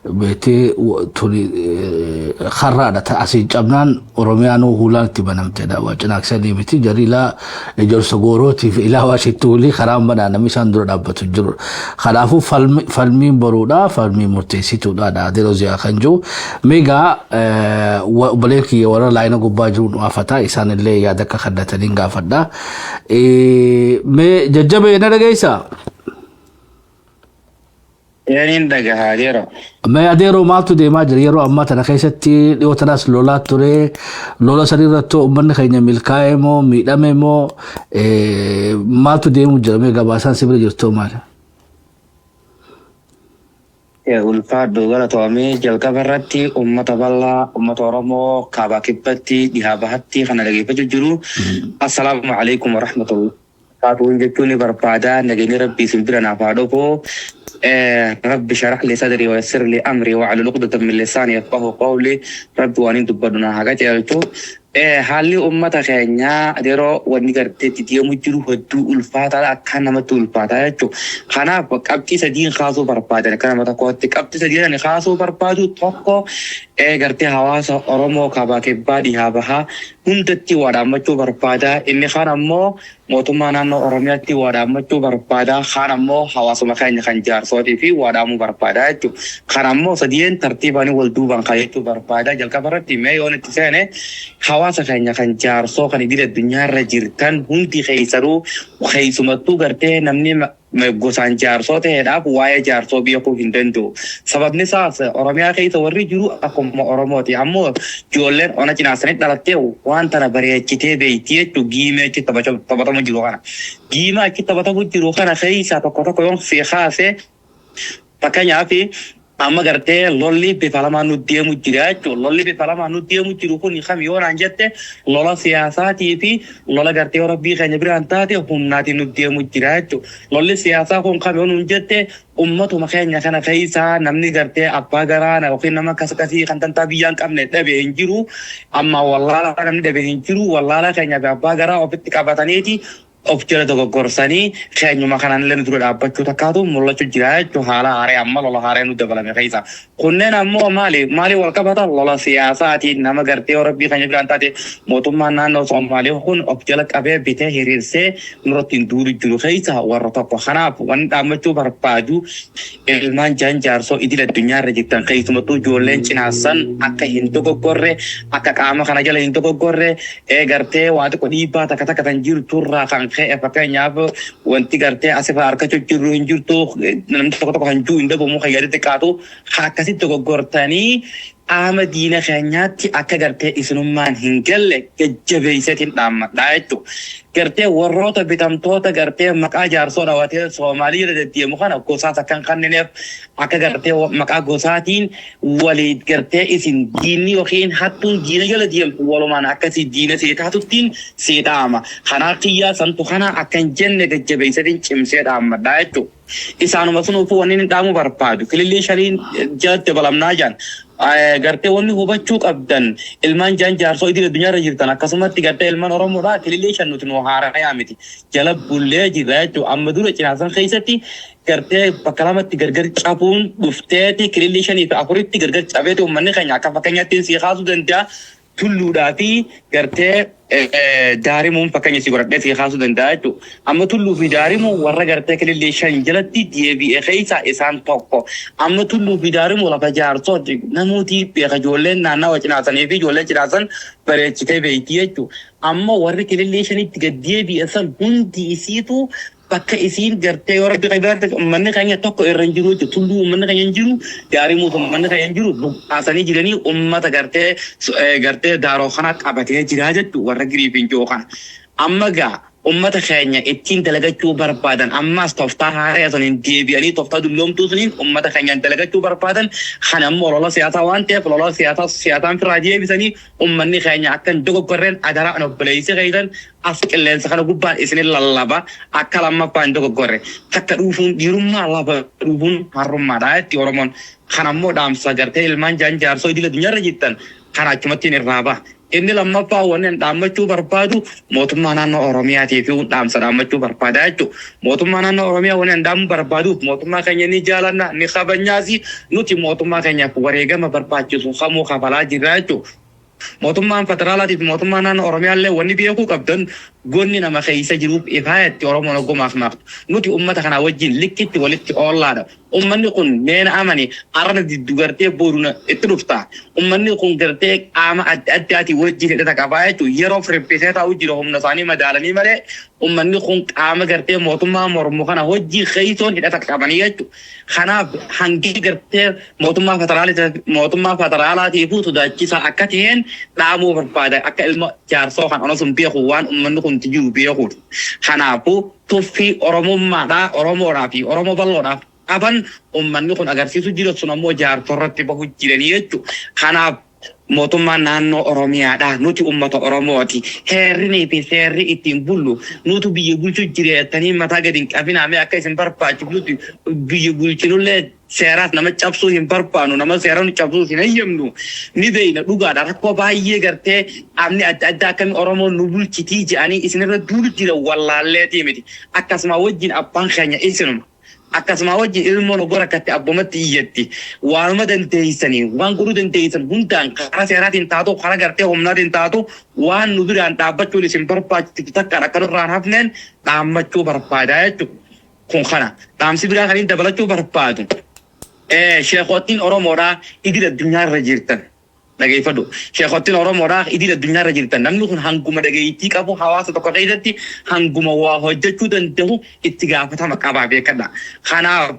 بيتي تولي خرادة تأسي جبنان أوروميانو هولان تبنمت دا وجناكسني بيتي جريلا جور سغوروتي في إلا واشتولي خرام بنا نميسان درو دابتو جرور خلافو فالمين برودا فالمين مرتيسيتو دا ديرو زيا خنجو ميغا وبليكي ورا لاينا قباجون وافتا إسان اللي يادك خدتنين غافدا مي ججبه ينرغيسا يعني دقها ديرو ما أديرو مالتو دي ما جري يرو أما تناكيستي لو تناس لولا توري لولا سريرتو أمن خيني ملكايمو ميداميمو مالتو دي مجرمي غباسان سيبري جرتو مال يا ألفاد دوغالا توامي جلقا براتي أمة بالله أمة أورمو كابا كبتي ديهابهاتي خانا لغي فججرو السلام عليكم ورحمة الله فاتوين جتوني بربادا نجيني ربي سنبرنا فادوكو رب شرح لي صدري ويسر لي أمري وعلى عقدة من لساني يفقهوا قولي رب وانين تبدنا حاجات يالتو حالي أمتا خينيا ديرو واني قرتي تيتيو مجرو هدو الفاتا أكان نمتو الفاتا يجو خانا قبتي سدين خاصو بربادا كان متقوتي قبتي سدين خاصو بربادو توقو قرتي حواسا أورمو كابا كبادي هابها هندتي ودامتو بربادا إني خانا مو موتما نانو أورمياتي ودامتو بربادا خانا مو حواسو مخيني خنجار صوتي في ودامو بربادا يجو خانا مو سدين ترتيباني والدوبان خايتو بربادا جل كبرتي ميون تساني حواسا خيني خنجار صو خاني دير الدنيا رجيرتان هندي خيسرو وخيسمتو قرتي نمني gosan jaarso ta'eedhaaf waa'ee jaarsoo beekuu hin danda'u. Sababni isaas Oromiyaa keessa warri jiru akkuma Oromooti. Ammoo ijoolleen ona cinaasanii dhalattee waan tana bareechitee beektii jechuun giimee achi taphatamu jiru kana. Giima achi taphatamu jiru kana keessa tokko yoon feekaase fakkeenyaaf amma gartee lolli bifa lamaan nuti deemu jira jechuudha. Lolli bifa lamaan nuti deemu jiru kun kam yoo naan jette lola siyaasaatii fi lola gartee Rabbii keenya biraan taate humnaatiin nuti deemu jira jechuudha. Lolli siyaasaa kun kam yoo nuun jette ummatuma keenya kana keessa namni gartee abbaa garaana yookiin nama akkasii kan tantaa biyyaan qabne dhabe hin jiru. Amma wallaala namni dhabe hin jiru. Wallaala keenya abbaa garaa ofitti qabataniiti. Of jala dogoggorsanii keenyuma kanaan illee dura dhaabbachuu takkaatu mul'achuu jira jechuun haala haaree amma lola haaree nu dabalame keessa. Kunneen ammoo maali wal qabata lola siyaasaatiin nama gartee Rabbii keenya biraan taate mootummaan naannoo Somaalee kun of jala qabee bitee hiriirsee nurratti hin duulu jiru keessa warra tokko. Kanaaf wanni dhaabbachuu barbaadu ilmaan jaarsoo idil addunyaa irra jirtan keessumattuu ijoolleen cinaasan akka hin dogoggorre akka qaama kana jala hin dogoggorre gartee waa xiqqoo dhiibbaa takka tan jirturraa kan ka'e fakkeenyaaf wanti gartee asii fa'aa harka jijjiirru hin jirtu namni tokko hanjuu hin dhabamu fayyadate qaatu akkasitti dogoggortanii qaama diina keenyaatti akka gartee isinummaan hin galle jajjabeessatiin dhaammadhaa jechuudha. Gartee warroota bitamtoota gartee maqaa jaarsoo dhawatee Soomaalii irra deddeemu kana gosaas akkan kannineef akka gartee maqaa gosaatiin walii gartee isin diinni yookiin hattuun diina jala deemtu walumaan akkasii diina seetaatuttiin seedhaama. Kanaa kiyyaa santu kana akka hin jenne jajjabeessatiin cimsee dhaammadhaa jechuudha. Isaanuma sunuufuu wanni inni dhaamu barbaadu. Kilillee shaniin jalatti balamnaa jaan. Gartee wanni hubachuu qabdan ilmaan jaan jaarsoo idil addunyaa irra jirtan akkasumatti gartee ilmaan Oromoodhaa kilillee shan nuti nu haarayaa miti. Jala bullee jirra jechuudha. Amma dura cinaasan keessatti gartee bakka lamatti gargar cabuun dhufteeti kilillee shanii fi afuritti gargar cabeeti uummanni keenya akka fakkeenyaatti si kaasuu danda'a. Tulluudhaa fi gartee daarimuun fakkeenya si godhadhee si kaasuu danda'a jechuudha. Amma tulluu fi daarimuun warra gartee kilillee shan jalatti deebi'ee keessaa isaan tokko. Amma tulluu fi daarimuun lafa jaarsooti namooti beeka ijoolleen naannawa cinaasanii fi ijoolleen cinaasan bareechitee beekti jechuudha. Amma warri kilillee shanitti gad deebi'e san hundi isiitu bakka isiin gartee yoo rabbi qabaate uummanni keenya tokko irra hin jiru jechuudha. Tulluu uummanni keenya hin jiru daarimuuf uummanni keenya hin jiru buqqaasanii jiranii uummata gartee daaroo kana qabatee jira jechuudha warra giriifiin jiru kana. Amma gaa ummata keenya ittiin dalagachuu barbaadan ammas tooftaa haaraa saniin deebi'anii tooftaa dulloomtuu saniin ummata keenyaan dalagachuu barbaadan kan ammoo lola siyaasaa waan ta'eef lola siyaasaan firaa deebisanii ummanni keenya akka hin dogoggorreen adaraa an obboleessii keeytan as qilleensa kana gubbaan isinin lallaba akka lammaffaa hin dogoggorre takka dhuufuun dhiirummaa laba dhuufuun harrummaadha jetti Oromoon kan ammoo dhaamsa gartee ilmaan jaan jaarsoo idil addunyaarra jirtan kan achumattiin irraa ba'a. Inni lammaffaa wannan dhaammachuu barbaadu mootummaa naannoo Oromiyaatiif dhaamsa dhaammachuu barbaada jechuudha. Mootummaa naannoo Oromiyaa wannan dhaamu barbaaduuf mootummaa keenya ni jaalanna ni kabajnaasi nuti mootummaa keenyaaf wareegama barbaachisu kamuu kafalaa jirra jechuudha. Mootummaan federaalaatiif mootummaa naannoo Oromiyaallee wanni beekuu qabdan gonni nama keessa jiruuf ifaayatti Oromoon ogummaaf maaftu. Nuti uummata kana wajjin likkitti walitti oollaadha. Ummanni kun meena amani arana diddu gartee booduna itti dhufta. Ummanni kun gartee qaama adda addaatii wajjin hidhata qabaa jechuudha. Yeroo firiphisee taa'u jira humna isaanii madaalanii malee ummanni kun qaama gartee mootummaa mormu kana wajjin keeysoon hidhata qabanii jechuudha. Kanaaf hangi gartee mootummaa federaalaatiif sodaachisaa akka ta'een dhaamuu barbaada akka ilma jaarsoo kan ona sun beeku waan ummanni kun jiru beekuudha. Kanaafuu tuffii Oromummaadhaa Oromoodhaa fi Oromoo bal'oodhaaf qaban ummanni kun agarsiisu jira sun ammoo jaartorratti bahu jiranii jechuudha. Kanaaf mootummaan naannoo Oromiyaadhaa nuti uummata Oromooti. Heerrinii fi seerri ittiin bullu nuti biyya bulchuu jireettanii mataa gadi hin qabinaame akka isin barbaachifnuti biyya bulchinullee seeraas nama cabsuu hin barbaannu nama seera nu cabsuu hin eeyyamnu ni beeyna dhugaadha rakkoo baay'ee gartee qaamni adda addaa akkamii Oromoon nu bulchitii jedhanii isinirra duulu jira wallaalleetii miti akkasuma wajjin abbaan keenya isinuma. Akkasuma wajjin ilmoon ogora akkatti abbumatti iyyatti waanuma dandeessanii waan godhuu dandeessan hundaan karaa seeraatiin taatu karaa gartee humnaatiin taatu waan nu biraan dhaabbachuun isin barbaachisu takkaan akka nurraan hafneen dhaammachuu barbaadaa jechuudha. Kun kana dhaamsi biraa kaniin dabalachuu barbaadu. Sheekottiin Oromoodhaa idil addunyaarra jirtan. Dhageeffadhu. Sheekottiin Oromoodhaa idil addunyaarra jirtan. Namni kun hanguma dhageettii qabu hawaasa tokko keessatti hanguma waa hojjechuu danda'u itti gaafatama qabaa beekadha. Kanaaf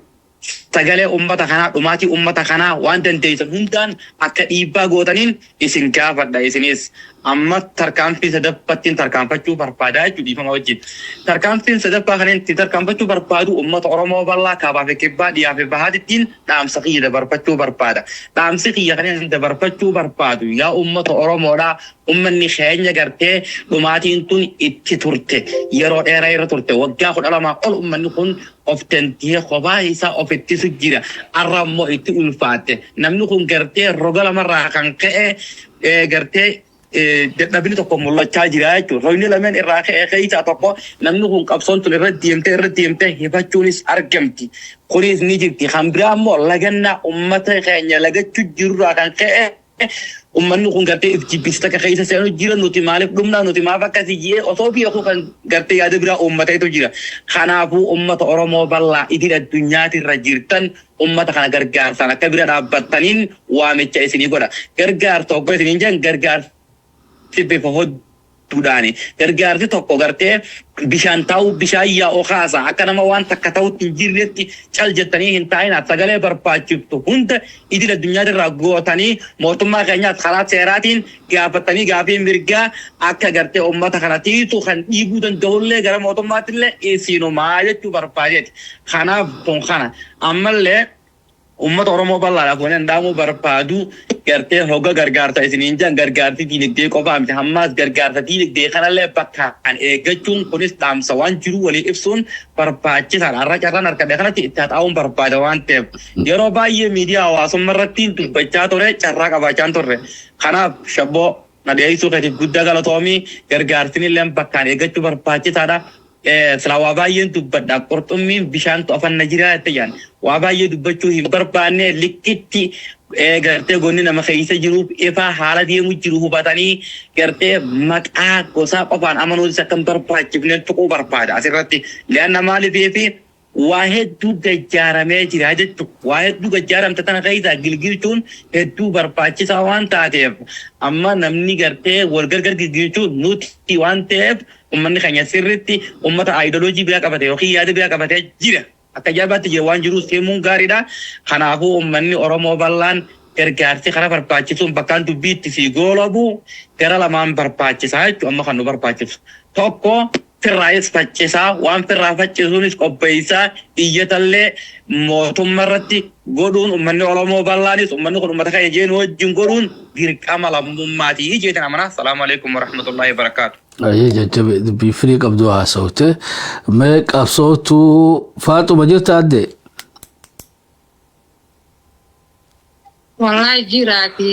sagalee ummata kanaa dhumaatii ummata kanaa waan dandeessan hundaan akka dhiibbaa gootaniin isin gaafadha isinis amma tarkaanfii sadaffaattiin tarkaanfachuu barbaadaa jechuudha dhiifama wajjin. Tarkaanfiin sadaffaa kaneen itti tarkaanfachuu barbaadu ummata Oromoo bal'aa kaabaa fi kibbaa dhiyaa fi bahaatittiin dhaamsa kiyya dabarfachuu barbaada. Dhaamsi kiyya kaneen dabarfachuu barbaadu yaa ummata Oromoodhaa ummanni keenya gartee dhumaatiin tun itti turte yeroo dheeraa irra turte waggaa 12 ol ummanni kun of dandee kophaa isaa of ittisu jira arra immoo itti ulfaatte namni kun gartee roga lamarraa kan ka'e gartee dadhabni tokko mul'achaa jira jechuudha. Roogni lameen irraa ka'ee keessaa tokko namni kun qabsoon tun irra deemtee hifachuunis argamti. Kunis ni jirti. Kan biraa immoo lagannaa uummata keenya lagachuu jirurraa kan ka'e ummanni kun gartee ifjibbista keessa seenu jira nuti maaliif dhumnaa nuti maaf akkasii jee osoo beekuu kan gartee yaada biraa uummateetu jira. Kanaafuu uummata Oromoo bal'aa idil addunyaatirra jirtan ummata kana gargaarsaan akka bira dhaabbattaniin waamicha isinii godha. Gargaarsa obbo isiniin jedhan gargaarsi bifa tudani gargaarti tokko gartee bishaan ta'u bishaan yaa'oo kaasa akka nama waan takka ta'utti hin jirretti cal jettanii hin taa'in sagalee barbaachiftu hunda idil addunyaa irraa gootanii mootummaa keenyaas karaa seeraatiin gaafatanii gaafii mirgaa akka gartee uummata kanatiitu kan dhiibuu danda'ullee gara mootummaattillee isiinumaa jechuu barbaadeeti. Kanaaf kun kana ammallee ummata Oromoo bal'aadhaaf waan danda'amu barbaadu gartee hogga gargaarsa isiniin jan gargaarsi diinagdee qofaa miti hammaas gargaarsa diinagdee kanallee bakkaan eeggachuun kunis dhaamsa waan jiru walii ibsuun barbaachisaadha. Har'a carraan harkadhe kanatti itti haxaa'uun barbaada waan ta'eef yeroo baay'ee miidiyaa hawaasummaa irratti dubbachaa ture carraa qabaachaan turre. Kanaaf shabboo nageessuu keetiif guddaa galatoomii gargaarsin illee bakkaan eeggachuu barbaachisaadha. Sila waa baay'een dubbadha qurxummiin bishaantu afaan Najiriyaa itti jaan waa baay'ee dubbachuu hin barbaanne likkitti gartee gonni nama keessa jiruuf ifaa haala deemu jiru hubatanii gartee maqaa gosaa qofaan amanuutis akka hin barbaachifne tuquu barbaada asirratti li'aanna maaliif waa hedduu gajjaaramee jira jechuudha. Waa hedduu gajjaaramte tana keessa gilgilchuun hedduu barbaachisaa waan taateef amma namni gartee wal gargar gilgilchuun nuti waan ta'eef ummanni keenya sirriitti ummata ideoloojii biraa qabate yookiin yaada biraa qabatee jira. Akka jaabaatti jira waan jiruus deemuun gaariidha. Kanaafuu ummanni Oromoo bal'aan gargaarsi karaa barbaachisuun bakkaan dubbiitti fi goolabu gara lamaan barbaachisaa jechuudha amma kan nu barbaachisu. Tokko firraayis faccisaa waan firraa faccisuunis qopheessaa iyyatallee mootummaa irratti godhuun ummanni Oromoo bal'aanis ummanni kun ummata keenya jeen wajjin godhuun dirqama lammummaatii jeetan amanaa. Assalaamu alaikum warahmatullahi wabarakaatu. Aye jajjabe dubbii firii qabdu haasawte mee qabsootu Faaxuma jirta adde? Wallahi jiraati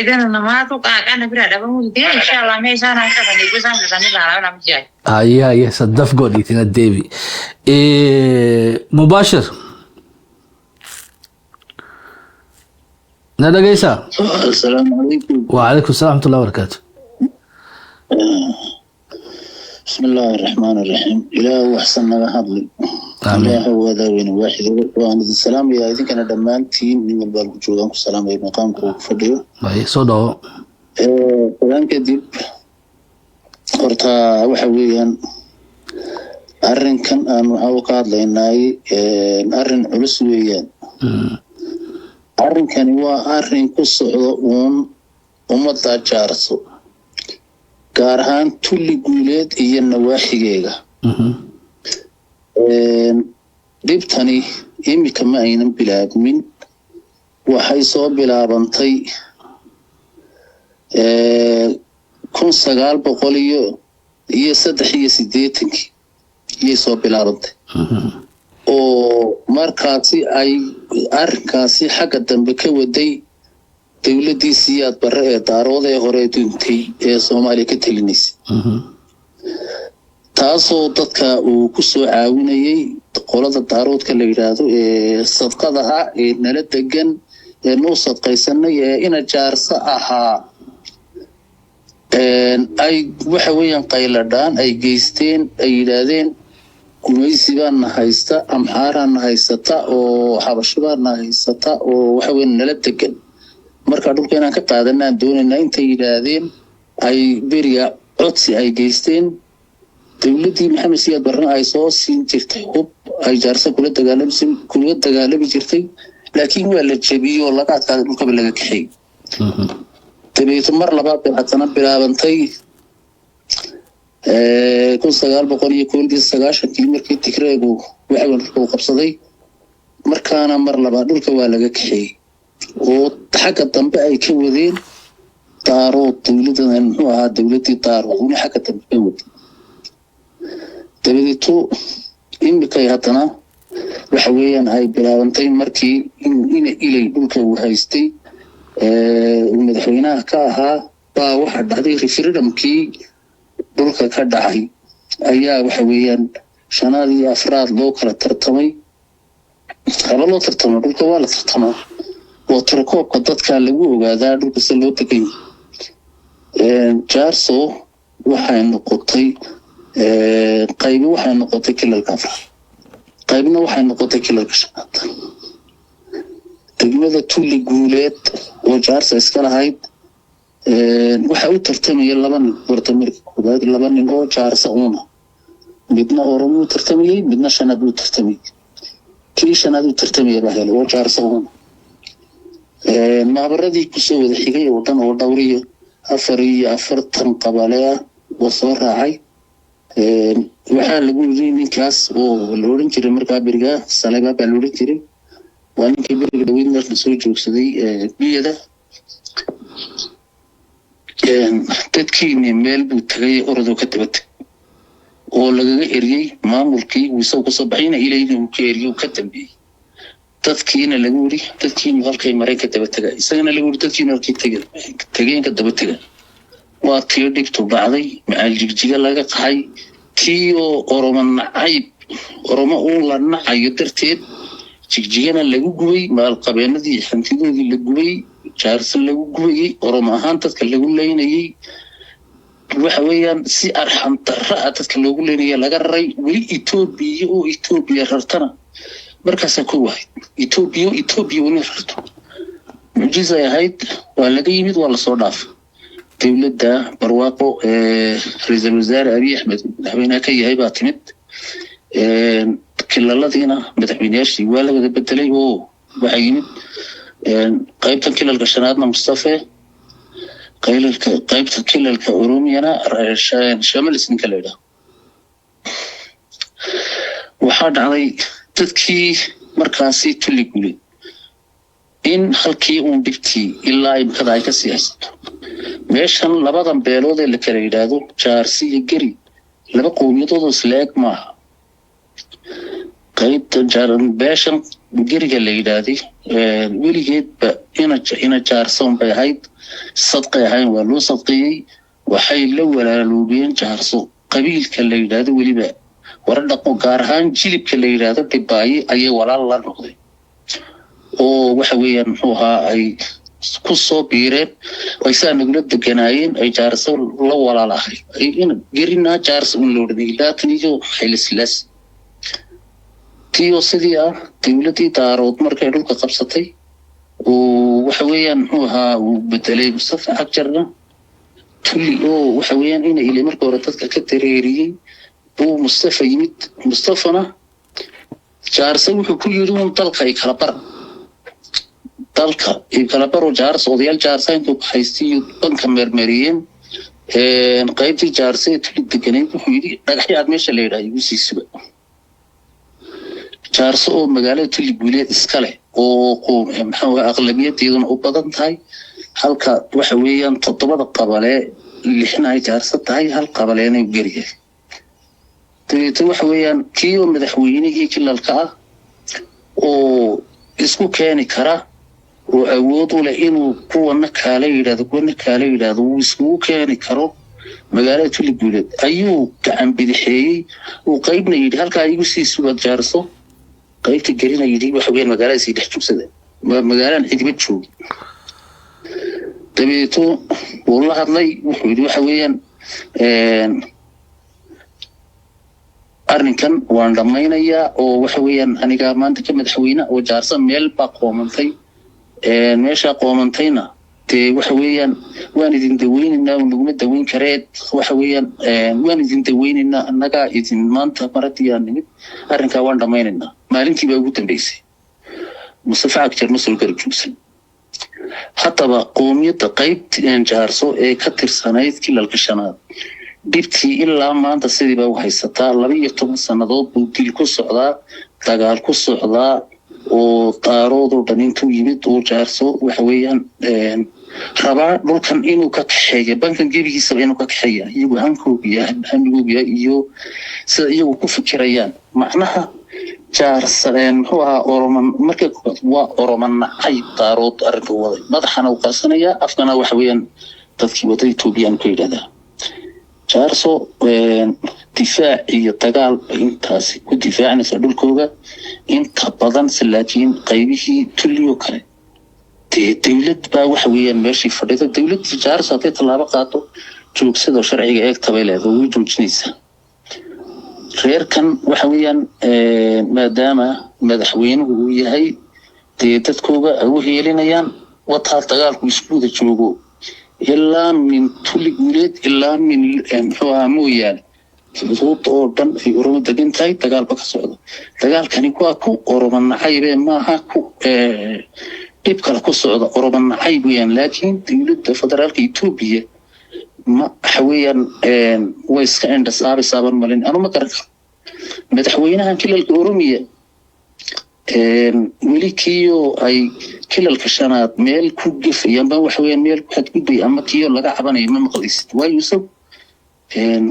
idan namaatu qaaqana bira dhabamu dee inshallah meeshaan akka fani gusaan kan ilaalaa namjaa. Aye saddaf godhiitiin addeebi. Mubashir na dhageysaa? Assalaamu alaikum. Wa alaikum salaam wa rahmatullahi wa barakatuh. بسم الله الرحمن الرحيم إله وحسن هذلي إله هو ذوين واحد وأنا السلام يا إذا كان دمانتين من الباب جودان السلام يا مقامكم فديو أي صدق كلام كذب قرطا وحويا أرن كان أنا أوقات لأناي أرن علسويا أرن كان هو أرن كسرون ومضى جارسو gaar ahaan tulli guuleed iyo nawaaxigeega dhibtani imika ma aynan bilaabmin waxay soo bilaabantay 1983 iyay soo bilaabantay oo markaasi ay arrinkaasi xagga dambe ka waday dawladii siyaad barre ee daarooda ee hore duntay ee Soomaaliya ka talinaysa taasoo dadka uu ku soo caawinayay qolada daaroodka la yiraahdo ee sadqada ah ee nala degan ee noo sadqaysanay ee ina jaarsa ahaa ay waxa weeyaan qayladaan ay geysteen ay yiraahdeen gumaysi baan haysta amxaaraan haysata oo xabashibaan haysata oo waxa weeyaan nala degan marka dhulka inaan ka qaadanaa doonayna intay yiraahdeen ay beriga codsi ay geysteen dawladii Maxamed Siyaad Barre ay soo siin jirtay hub ay jaarsa kula dagaalami jirtay laakiin waa la jabiyay laga adkaaday dhulka laga kaxay tabeeto mar labaad bay hadana bilaabantay 1999 markii Tigreegu waxa uu qabsaday markaana mar labaad dhulka waa laga kaxay oo xagga dambe ay ka wadeen daarood dawladan muxuu ahaa dawladii daarood wali xagga dambe ka waday dabadeeto imika hadana waxa weeyaan ay bilaabantay markii in ilay dhulka uu haystay madaxweynaha ka ahaa baa waxa dhacday referendumkii dhulka ka dhacay ayaa waxa weeyaan shanaad iyo afraad loo kala tartamay haba loo tartamo dhulka waa la tartamaa oo turkoobka dadka lagu ogaadaa dhulka si loo degay jaarso waxay noqotay qaybi waxay noqotay kilalka afraad qaybna waxay noqotay kilalka shanaad degmada tulli guuleed oo jaarso iska lahayd waxa uu tartamay laba nin warta markii كوباد لبن إنه جارس أونه بدنا أورمو ترتمي بدنا شنادو ترتمي كل شنادو ترتمي بهال هو جارس أونه ما بردي كسوة الحقيقة وطن ودورية أفرتن قبالها وصور راعي waxaa lagu yiri ninkaas oo la oran jiray markaa beriga Saleeba baa la oran jiray waa ninkii beriga weyn la soo joogsaday biyada dadkii meel buu tagay ordo ka tabad oo lagaga eriyay maamulkii uu soo baxayna ilayna uu ka eriyo ka dambeeyay dadkiina lagu yiri dadkii halkay maray ka daba tagay isagana lagu yiri dadkii halkay tagay ka daba tagay waa tii dhibtu dhacday macal jigjiga laga qaxay tiyo oromo uu la nacayo darteed jigjigana lagu gubay maal qabeenadii hantidoodii la gubay jaarsan lagu gubay oromo ahaan dadka lagu leynayay waxa weeyaan si arxam darra dadka loogu leynayay laga raray wali Itoobiya rartana markaas ku wahay Itoobiya wali rarto mujiza ahayd waa laga yimid waa la soo dhaafay dawladda barwaaqo ra'iisul wasaare Abiy Ahmed madaxweynaha ka yahay baa timid kilaladiina madaxweynayaashii waa la wada bedelay oo waxa yimid qaybta kilalka shanaadna Mustafa qaybta kilalka Oromiyana Shamal isninka leeyahay waxa dhacday dadkii markaasi tuli gulay in halkii uu dhibtii ilaa imkada ay ka siyaasato meeshan labadan beelood ee la kala yiraahdo jaarsi iyo gari laba qowmiyadood isleeg ma qaybta jaaran beeshan gariga la yiraahday weligeedba ina jaarsan bay ahayd sadqay ahayn waa loo sadqiyay waxay la walaaloween jaarso qabiilka la yiraahdo weliba waradhaqo gaar ahaan jilibka la yiraahdo dibaayi ayay walaal la noqday oo waxa weeyaan muxuu ahaa ay ku soo biireen way saan ugu deganaayeen ay jaarso la walaalahay ay in garina jaarso u loodhay laataniyo xilislaas tiyo sidii dawladii daarood markay dhulka qabsatay oo waxa weeyaan muxuu ahaa uu bedelay Mustafa Agjarna tuli oo waxa weeyaan in ilaa markii hore dadka ka tareeriyay buu Mustafa yimid Mustafana jaarso wuxuu ku yiri in dalka ay kala bar dalka in kala baro jaarso odayaal jaarso intuu haystiyo banka mermeriyeen qaybtii jaarso tuli deganay wuxuu yiri dhagaxyaad meesha la yiraahdo ugu sii suba jaarso oo magaalada tuli guuleed iska leh oo maxaa aqlabiyadeeduna u badan tahay halka waxa weeyaan 7 qabale 6 ay jaarso tahay hal qabaleena u gariye taasoo waxa weeyaan kiyo madaxweynihii kilalka oo isku keeni kara oo awood u leh inuu kuwana kale yiraahdo uu isku keeni karo magaalada tuli guuleed ayuu gacan bidixeeyay oo qaybna yiri halka ay igu sii suubad jaarso qaybta garina yiri waxa weeyaan magaalada si dhex joogsaday magaalada xidibad joog tabeeto walaal hadlay wuxuu yiri waxa weeyaan arrinkan waan dhamaynayaa oo waxa weeyaan aniga maanta ka madaxweyne oo jaarsan meel baa qoomantay meesha qoomantayna waxa weeyaan waan idin daweynaynaa oo naguma daweyn kareed waxa weeyaan waan idin daweynaynaa annaga idin maanta maradiyaan nimid arrinka waan dhamaynaynaa maalintii baa ugu dambeysay Mustafa Agjar ma soo garjoogsan haddaba qoomiyadda qaybta jaarso ee ka tirsanayd kilalka shanaad dibtii ilaa maanta sidii baa u haysataa 12 sanadood buu dil ku socdaa dagaal ku socdaa oo taaroodo dhan intuu yimid oo jaarso waxa weeyaan rabaa dhulkan inuu ka kaxeeyo bankan gebigiisa inuu ka kaxeeyo iyagu hankooga iyo sida iyagu ku fikirayaan macnaha jaarsadeen muxuu ahaa oroman markay waa oroman ay taarood arrinka waday madaxana uu qasanaya afkana waxa weeyaan dadkii waday Ethiopian ka yiraahdaa jaarso difaac iyo dagaal intaasi ku difaacnaysa dhulkooga inta badan salaatiin qaybihii tuliyo kale dawlad baa waxa weeyaan meeshii fadhida dawladda jaarso ay talaabo qaato joogsada sharciga eegtabay leedahay oo joojinaysa reerkan waxa weeyaan maadaama madaxweynuhu uu yahay dadkooga ay u heelinayaan wata dagaalku isku wada joogo ilaa min tuli guuleed ilaa min muxuu ahaa mooyaane xuduud oo dhan ay oromo degan tahay dagaalba ka socdo dagaalkani waa ku oromo nacaybe maaha ku dhib kale ku socda oromo nacayb weeyaan laakiin dowladda federaalka Itoobiya ma xawiyaan way iska indhasaaban malin anu ma garan madaxweynaha kilalka Oromiya welikiyo ay kilalka shanaad meel ku gafayaan ba wax weeyaan meel ku xadgudbay ama kiyo laga cabanayo ma maqlaysid waayo soo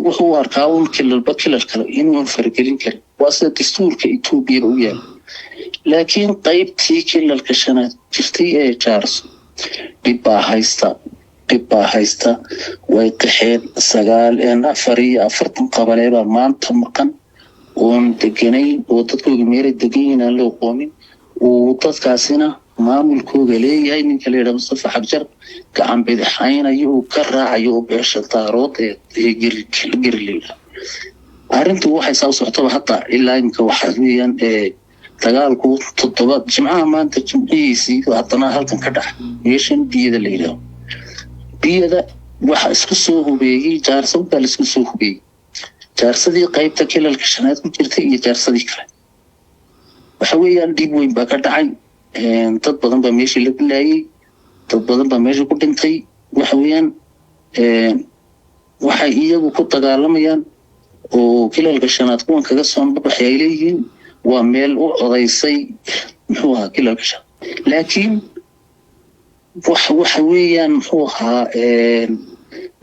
wuxuu arkaa un kilal kale inuu fargelin karo waa sida dastuurka Itoobiya u yahay laakiin qaybtii kilalka shanaad jirtay ee jaarso dib baa haysta way qaxeen 9 qabaleeba maanta maqan oon deganayn oo dadkooda meelo degan aan loo qoomin oo dadkaasina maamulkooda leeyahay ninka la yiraahdo Mustafa Xabjar gacan bidixaynayo oo ka raacayo oo beesha taarood ee Girileeda arrintu waxay soo socotay hatta ilaa imka waxa weeyaan dagaalku 7 jimcaha maanta jimcihiisii haddana halkan ka dhax yeeshan biyada la yiraahdo biyada waxa isku soo hubeeyay jaarsanka la isku soo hubeeyay jaarsadii qaybta kilalka shanaad ku jirtay iyo jaarsadii kale waxa weeyaan dib weyn baa ka dhacay dad badan baa meeshii la bilaayay dad badan baa meeshii ku dhintay waxa weeyaan waxay iyagu ku dagaalamayaan oo kilalka shanaad kuwan kaga soo baxay ay leeyihiin waa meel u codaysay muxuu ahaa kilalka shanaad laakiin waxa weeyaan muxuu ahaa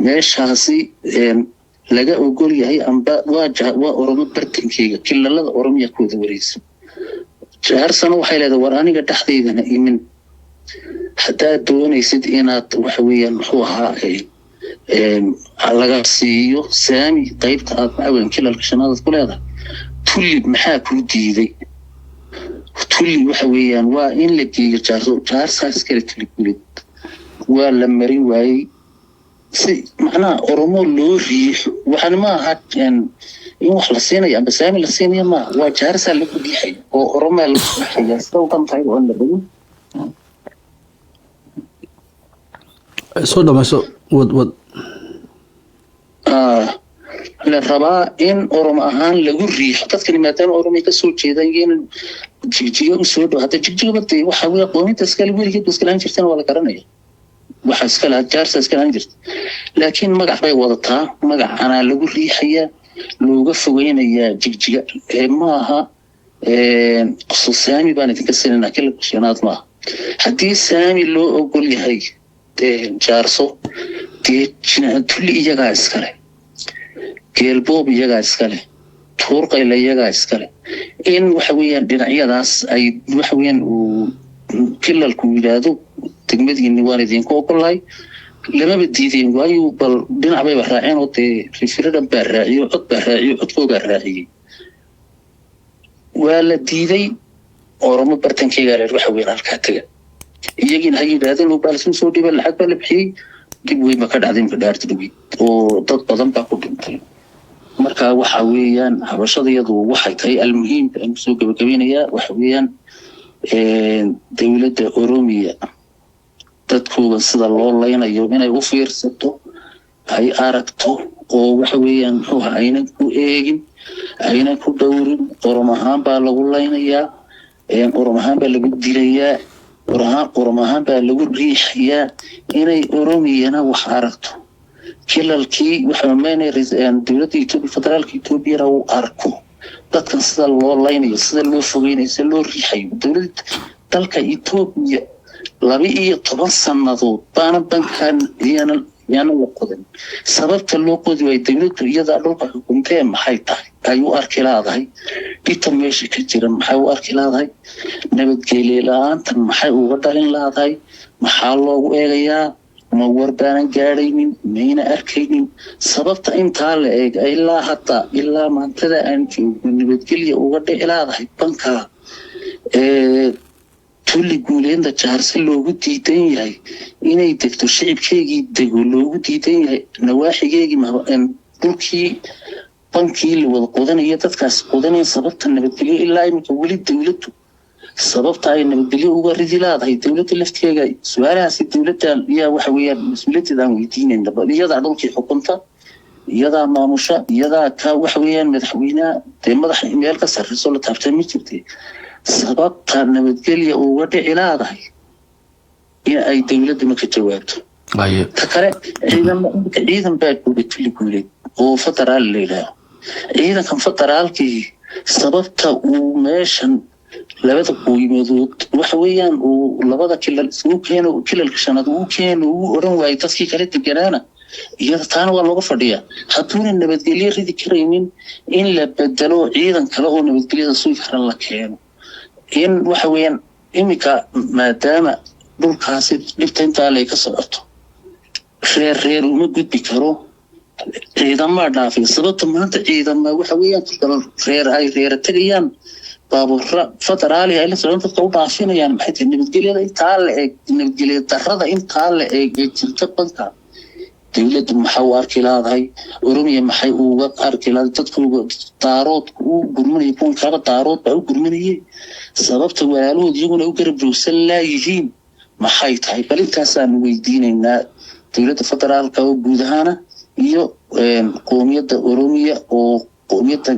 meeshaasi laga ogol yahay amba waa oromo bartankeega kilalada oromiya ku wada wareysa jaarsana waxay leedahay war aniga dhaxdeydana imin hadaa doonaysid inaad waxa weeyaan muxuu ahaa laga siiyo saami qaybta aad macawin kilalka shanaad ku leedahay tulli maxaa ku diiday tulli waxa weeyaan waa in la geeyo jaarsaas kale tulli guulid waa la marin waayay si macnaa oromo loo riixo waxaan ma aha in wax la siinayo amba saami la siinayo ma waa jaarsa lagu diixay oo oromo la diixay soo kan tahay oo la dhago soo dhamayso wad la rabaa in oromo ahaan lagu riixo dadka maadaama oromo ka soo jeedayeen jigjiga u soo dhaw hada jigjiga baday waxa weey qoonta iskala weligeed iskala jirtaan wala garanaya waxa iskala jaarsa iskala jirta laakiin magac bay wadataa magacana lagu riixaya looga fogeynaya jigjiga maaha saami baan idinka siinaa kala shanaad ma hadii saami loo ogol yahay jaarso tulli iyaga iskale geelboob iyaga iskale tuurqayla iyaga iskale in waxa weeyaan dhinacyadaas ay waxa weeyaan kilalku yiraahdo degmadiina waan idinku ogolahay lama diideen waayo bal dhinac bay raaceen oo referendum baa raaciyo codkooga raaciyay waa la diiday oromo bartankeega leer waxa weeyaan halka taga iyagina ay yiraahdeen oo baalsin soo dhibay lacag baa la bixiyay dib weyn ka dhacday in dhaarta dhigay oo dad badan baa ku dhintay marka waxa weeyaan habashadayadu waxay tahay almuhiim in soo gabagabeynaya waxa weeyaan dawladda Oromiya dadkooda sida loo leynayo inay u fiirsato ay aragto oo waxa weeyaan wuxuu ayna ku eegin ayna ku dhowrin oromahan baa lagu leynayaa oromahan baa lagu dilayaa oromahan baa lagu riixayaa inay Oromiyana wax aragto kilalkii waxa meenay dawladda Itoobiya federaalka Itoobiya uu arko dadkan sida loo leynayo sida loo fogeynayo sida loo riixayo dawladda dalka Itoobiya 12 sanadood baana bankan yana waqodan sababta loo qodi way dawladdu iyada dhulka xukuntay maxay tahay ay u arki laadahay inta meesha ka jira maxay u arki laadahay nabadgelyo la'aanta maxay uga dhalin laadahay maxaa loogu eegayaa ma warbaanan gaadhaynin mayna arkaynin sababta intaa la eeg ilaa hadda ilaa maantada aan nabadgelyo uga dhici laadahay banka tulli guuleenda jaarsi loogu diidan yahay inay degto shicibkeegii dego loogu diidan yahay nawaaxigeegii dhulkii bankii la wada qodanayo dadkaas qodanaya sababta nabadgelyo ilaa imika weli dawladdu sababta ay nabadgelyo uga ridi laadahay dowladda lafteega su'aalahaas dowladda yaa waxa weeyaan mas'uuliyadda aan weydiinayna bal iyada dhulkii xukunta iyada maamusha iyada ka waxa weeyaan madaxweynaha madax meel ka sarreeyo la taabtay ma jirtay sababta nabadgelyo uga dhici laadahay in ay dowladda ma ka jawaabto kale ciidan baa guulay oo federaal leeyahay ciidankan federaalkii sababta uu meeshan labada qoymadood waxa weeyaan uu labada kilal isugu keeno kilalka shanaad uu keeno uu oran waayay dadkii kala deganaana iyada taana waa looga fadhiyaa hadduuna nabadgelyo ridi karaynin in la bedelo ciidan kale oo nabadgelyada sugi kara la keeno in waxa weeyaan imika maadaama dhulkaasi dhibta intaa lay ka socoto reer uma gudbi karo ciidama dhaafay sababta maanta ciidama waxa weeyaan reer tagayaan baabuurra federaali ay la socon dadka u dhaafinayaan maxay tahay nabadgelyada intaa la eeg nabadgelyada darrada intaa la eeg ee jirta badka dowladda maxay u arki laadahay Oromiya maxay uga arki laadahay dadku daaroodku u gurmanayay kuwa daarood baa u gurmanayay sababta walaalooda iyaguna u garab joogsan laayihiin maxay tahay bal intaasaan weydiinaynaa dowladda federaalka oo guud ahaan iyo qoomiyadda Oromiya oo qoomiyadda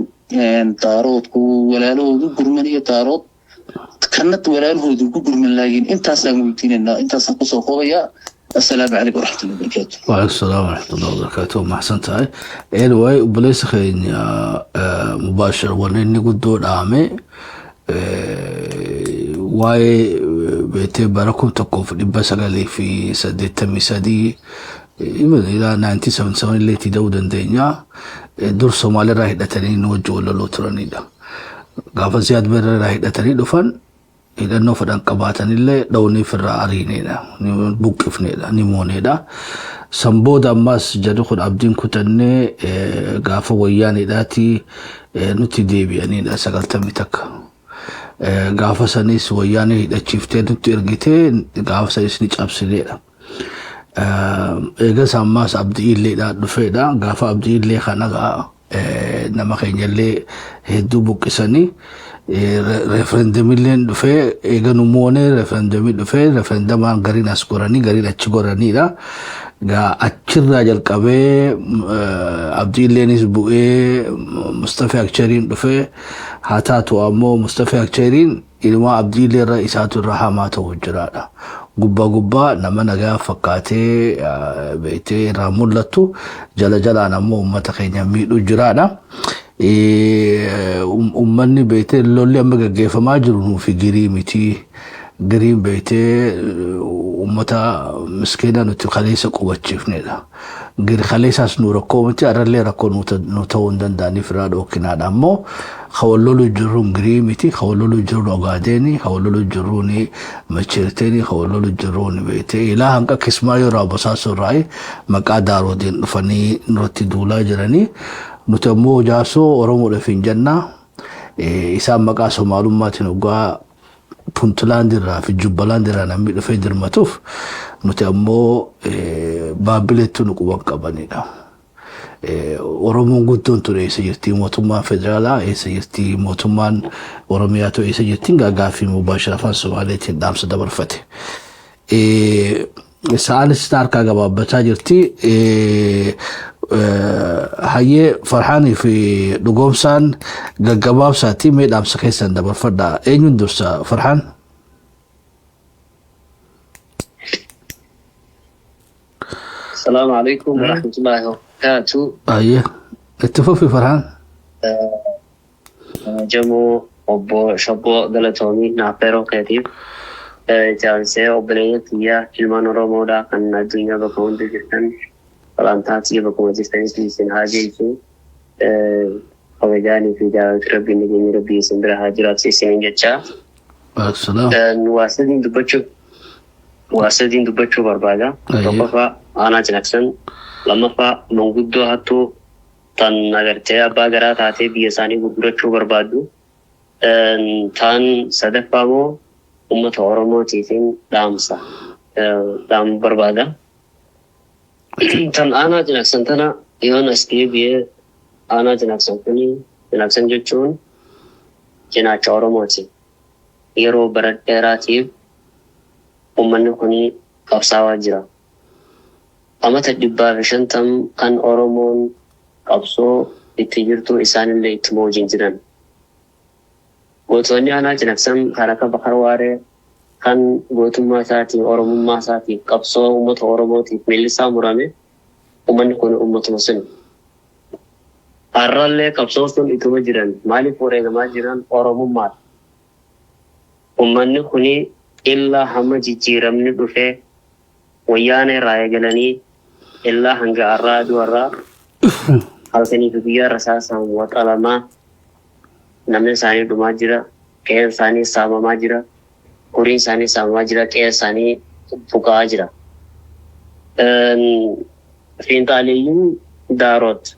daaroodku walaaloodu gurmanaya daarood kanad walaaloodu ku gurman laayihiin intaasaan weydiinaynaa intaasaan kusoo qoobaya السلام عليكم ورحمة الله وبركاته. وعليكم السلام ورحمة الله وبركاته. ما أحسنت هاي. anyway بليس خين مباشر ونني قدور عامي واي بيتي بركم تقوف بس قالي في سدة تميسادي يمكن إلى 1977 اللي تدود الدنيا دور سومالي راح دتني نوجه ولا لوتراني ده. قاف زياد بر راح دتني دفن إذا نفرن كباتن اللي دوني في الرعارينينا نبوكفنينا نمونينا سمبودا ماس جدخل عبدين كتني قافة وياني داتي نتي ديبي يعني دا سقلت ميتك قافة سنيس وياني دا شفتين نتي ارغيتين قافة سنيس نيش أبسلينا إيغا ساماس عبدي اللي دا دفيدا قافة عبدي اللي خانقا نما خيني اللي هدو بوكساني referendum illeen dhufee eeganu moone referendum dhufee referendumaan gariin as goranii gariin achi goraniidha gaa achirraa jalqabee abdii illeenis bu'ee Mustafa Akchariin dhufee haa taatu ammoo Mustafa Akchariin ilma abdii illeerra isaatu irra hamaa ta'u jiraadha gubbaa nama nagaa fakkaatee beetee irraa mul'attu jalaan ammoo uummata keenya miidhu jiraadha ummanni beetee lolli amma gaggeeffamaa jiru nuufi girii miti giriin beetee ummata miskiina nuti kaleessa qubachiifnedha giri kaleessaas nu rakkoo miti arrallee rakkoo nu ta'uu hin danda'aniif irraa dhokkinaadha ammoo hawallolu jirruun girii miti hawallolu jirruun ogaadeeni hawallolu jirruun macheerteeni hawallolu jirruun beetee ilaa hanqa kismaa yoo raabosaasuu irraa maqaa daaroodiin dhufanii nurratti duulaa jiranii nuti ammoo jaarsoo Oromoodhaaf hin jennaa isaan maqaa Somaalummaatiin ogaa Puntland irraa fi Jubbaland irraa namni dhufee dirmatuuf nuti ammoo Baabileetti nu quban qabanidha. Oromoon guddoon ture eessa jirti mootummaan federaalaa eessa jirti mootummaan Oromiyaatu eessa jirti gaaffii mubaashara afaan Somaaleetiin dhaamsa dabarfate. Sa'aanis harkaa gabaabbataa jirti. Hayyee Farhaanii fi dhugoomsaan gaggabaabsaatti mee dhaamsa keessan dabarfadha eenyuun dursa Farhaan? السلام عليكم ورحمة الله وبركاته. أيه اتفق في فرحان. جمو أبو شبو دلتوني نعبرو كتير. جالسة أبليت يا كلمان رومودا كان الدنيا بكون تجسن. فلانتاتي بكون تجسن سلسلة هاجيتو. أوجاني في دار ربي نجني ربي سندرا هاجرات سيسين جتشا. السلام. واسدين دبچو بربادا. ربما أنا جنكسن لما فا منقدو هاتو تان نگرتي أبا غرات هاتي بيساني گدرچو بربادو تان صدفاو أمت أورمو تيسين دامسا دام بربادا تان أنا جنكسن تانا يون أسكي بيه أنا جنكسن تاني جنكسن جوچون جنا چورمو تي yeroo bara dheeraatiif uummanni kun qabsaawaa jira. Amata 150 kan Oromoon qabsoo itti jirtu isaanillee itti moojin jiran. Gootonni aanaa Cinaaqsan kan akka Bakar Waaree kan gootummaa isaatiin Oromummaa isaatiin qabsoo uummata Oromootiif miillisaa murame uummanni kun uummatuma sun. Har'allee qabsoo sun ituma jiran maaliif wareegamaa jiran Oromummaadha. Uummanni kun illaa hamma jijjiiramni dhufee wayyaana irraa eegalanii illaa hanga har'aa du'arraa halkanii fi guyyaa rasaasaan waxalamaa namni isaanii dhumaa jira, qe'een isaanii saamamaa jira, horiin isaanii saamamaa jira, qe'een isaanii buqa'aa jira. Fiinxaaleeyyiin Daaroot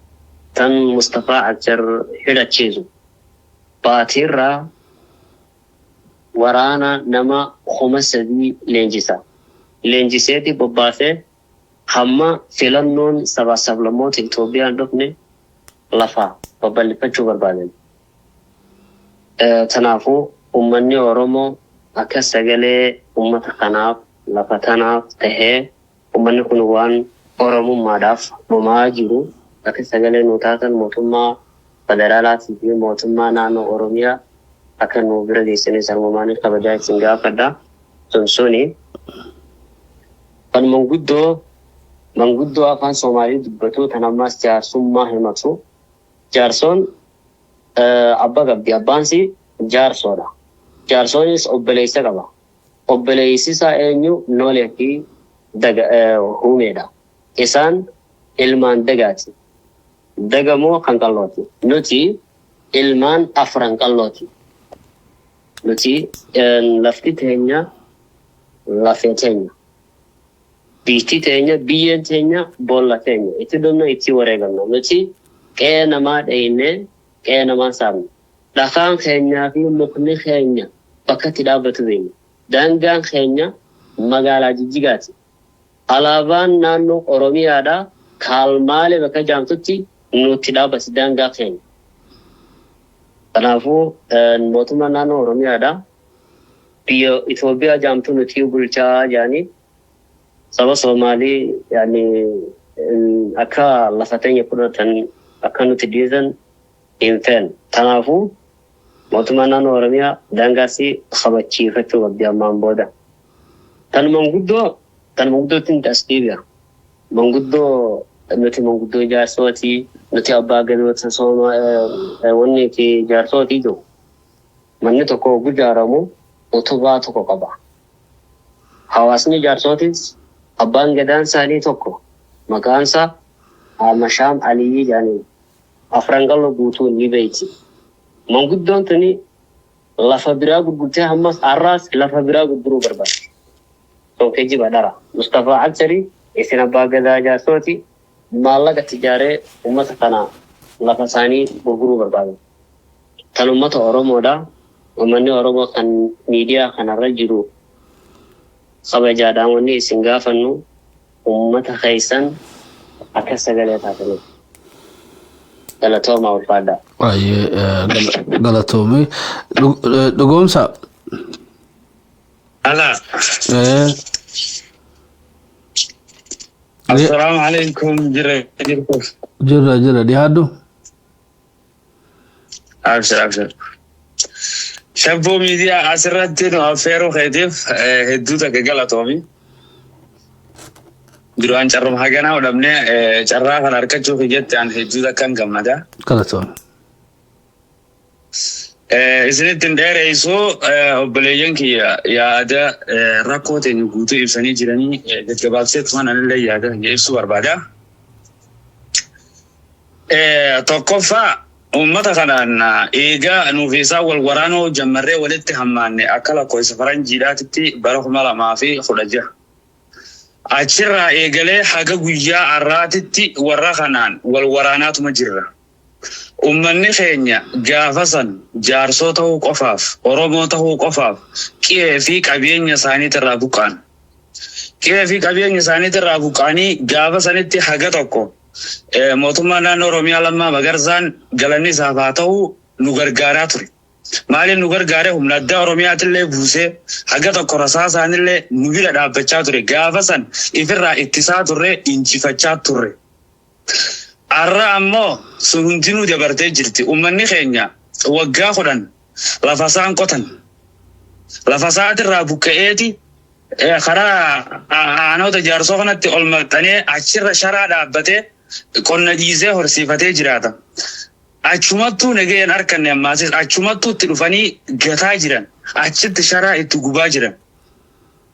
tan Mustafaa Akjar hidhachiisu baatiirraa waraana nama 3,000 leenjisa. Leenjiseeti bobbaasee hamma filannoon sabaa sablammoota Itoophiyaan dhufne lafaa babal'ifachuu barbaadan. Kanaafuu uummanni Oromoo akka sagalee uummata kanaaf lafa tanaaf tahee uummanni kun waan Oromummaadhaaf dhumaa jiru akka sagalee nuu taatan mootummaa federaalaatii fi mootummaa naannoo Oromiyaa akka nuu bira geessanii sarmumaan kabajaa isin gaafadha. Suni kan manguddoo afaan Somaalii dubbatu tan ammas jaarsummaa himatu. Jaarsoon abbaa qabdi. Abbaansi jaarsoodha. Jaarsoonis obboleessa qaba. Obboleessi isaa eenyu Noolee fi Huumeedha. Isaan ilmaan Dagaati. Dagamoo kan qallooti. Nuti ilmaan afran qallooti. Nuti lafti teenya lafee teenya. Biitti teenya biyyeen teenya boolla teenya. Itti dhumna itti wareegamna. Nuti qe'ee namaa dheeyne qe'ee namaa saamne. Dhakaan keenyaa fi mukni keenya bakka itti dhaabbatu beekna. Daangaan keenya magaalaa Jijjigaati. Alaabaan naannoo Oromiyaadhaa kaalmaalee bakka jaamtutti nutti dhaabbati daangaa keenya. Kanaafuu mootummaa naannoo Oromiyaadhaa biyya Itoophiyaa jaamtu nuti bulchaa jiranii saba Somaalii akka lafa teenya fudhatan akka nuti dhiisan hin feene. Kanaafuu mootummaa naannoo Oromiyaa daangaasii kabachiifachuu qabdi ammaan booda. Tan manguddootiin tasdiibiya. Nuti manguddoo jaarsooti, nuti abbaa gadoota wanni fi jaarsootii jiru. Manni tokko gujaaramu utubaa tokko qaba. Hawaasni jaarsootis abbaan gadaan isaanii tokko maqaansa Mashaam Aliyyi jedhanii afran qal'oo guutuu ni beeyti. Manguddoon tuni lafa biraa gurgurtee hammas har'aas lafa biraa gurguruu barbaada. Tokkee jiba dhara. Mustafaa Akjarii isin abbaa gadaa jaarsooti maallaqa tijaaree uummata kana lafa isaanii gurguruu barbaada. Kan uummata Oromoodha. Uummanni Oromoo kan miidiyaa kanarra jiru kabajaadhaan wanni isin gaafannu uummata keessan akka sagalee taataniif. Galatooma ulfaadha. Galatoomii. Dhugoomsa. Ala. Assalamu alaikum Jira dhiyaadhu. Abshir. Shabboo miidiyaa asirratti nu affeeruu keetiif hedduu takka galatoomii. Duraan carrum haganaa odhamnee carraa kan harkachuuf jette an hedduu takka hin gammada. Galatoomii. Isinittiin dheereessuu obboleeyyan kiyya yaada rakkoo teenya guutuu ibsanii jiranii gaggabaabseetu waan anillee yaada ibsuu barbaada. Tokkoffaa uummata kanaan eegaa nuuf isaa wal waraanoo jammarree walitti hammaanne akka lakkoofsa faranjiidhaatitti bara 2016. Achirraa eegalee haga guyyaa har'aatitti warra kanaan wal waraanaatuma jirra. Uummanni keenya gaafa san jaarsoo ta'uu qofaaf, Oromoo ta'uu qofaaf qe'ee fi qabeenya isaaniitirraa buqqaan. Qe'ee fi qabeenya isaaniitirraa buqqaanii gaafa sanitti haga tokko mootummaa naannoo Oromiyaa Lammaa Magarsaan galanni isaaf haa ta'u nu gargaaraa ture. Maaliin nu gargaare humna addaa Oromiyaatillee buusee haga tokko rasaasaanillee nu bira dhaabbachaa ture. Gaafa san ifirraa ittisaa turre injifachaa turre. Arra ammoo sun hundinuu dabartee jirti. Uummanni keenya waggaa 10 lafa isaan qotan. Lafa isaatirraa buqqa'eeti karaa aanota jaarsoo kanatti ol maxxanee achirra sharaa dhaabbatee qonna dhiisee horsiifatee jiraata. Achumattuu nagayaan harkanne ammaasis achumattuu itti dhufanii gataa jiran. Achitti sharaa itti gubaa jiran.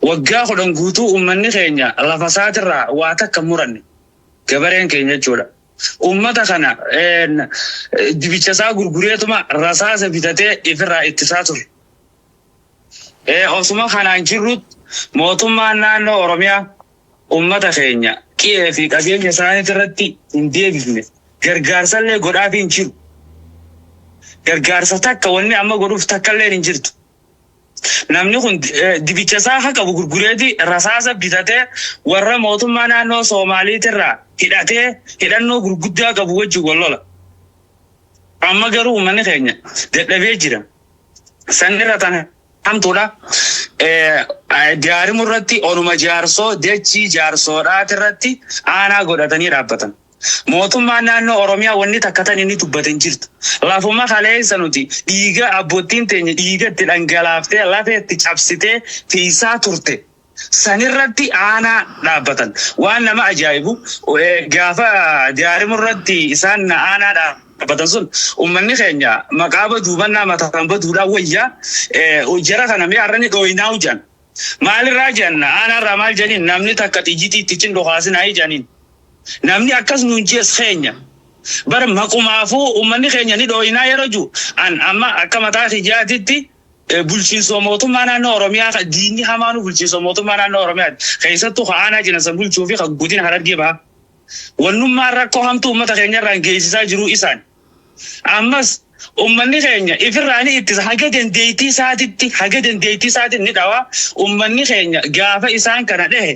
Waggaa 10 guutuu uummanni keenya lafa isaatirraa waa takka muranne. Gabareen keenya jechuudha. Uummata kana dibicha isaa gurgureetuma rasaasa bitatee ifirraa ittisaa ture. Osuma kanaan jirrut mootummaan naannoo Oromiyaa uummata keenya qe'ee fi qabeenya isaaniitti irratti hin deebifne. Gargaarsallee godhaaf hin jiru. Gargaarsa takka wanni amma godhuuf takkallee hin jirtu. Namni kun dibicha isaa haqa gurgureeti rasaasa bitatee warra mootummaa naannoo Soomaaliitirraa hidhatee hidhannoo gurguddaa qabu wajjin wal lola. Amma garuu uummanni keenya dadhabee jira. Sanirra tan hamtuudha. Diyaarimu irratti onuma jaarsoo dachii jaarsoodhaati irratti aanaa godhatanii dhaabbatan. Mootummaan naannoo Oromiyaa wanni takkatan inni dubbatan jirtu. Lafuma kaleessa nuti dhiiga abbootiin teenya dhiiga itti dhangalaaftee lafee itti cabsitee fiisaa turte. Sanirratti aanaa dhaabbatan. Waan nama ajaa'ibu gaafa diyaarimu irratti isaan aanaa dhaabbatan sun uummanni keenya maqaa baduubannaa mataan baduudhaan wayyaa jara kana mee har'ani dhooyinaa hojjan. Maalirraa jenna aanaarraa maal jedhin namni takka xiyyitii itti cindokaasinaa jedhaniin. Namni akkas nuun jees keenya. Bara maqumaafuu uummanni keenya ni dhooyinaa yeroo jiru. Amma akka mataa hijaatitti bulchiinsa mootummaa naannoo Oromiyaa diinni hamaanu bulchiinsa mootummaa naannoo Oromiyaa keessattuu aanaa jinasa bulchuu fi guddina Harargee baha. Wannummaan rakkoo hamtuu uummata keenyarraan geessisaa jiru isaan. Ammas uummanni keenya ifirraanii ittisa haga dandeettii isaatitti ni dhawa. Uummanni keenya gaafa isaan kana dhahe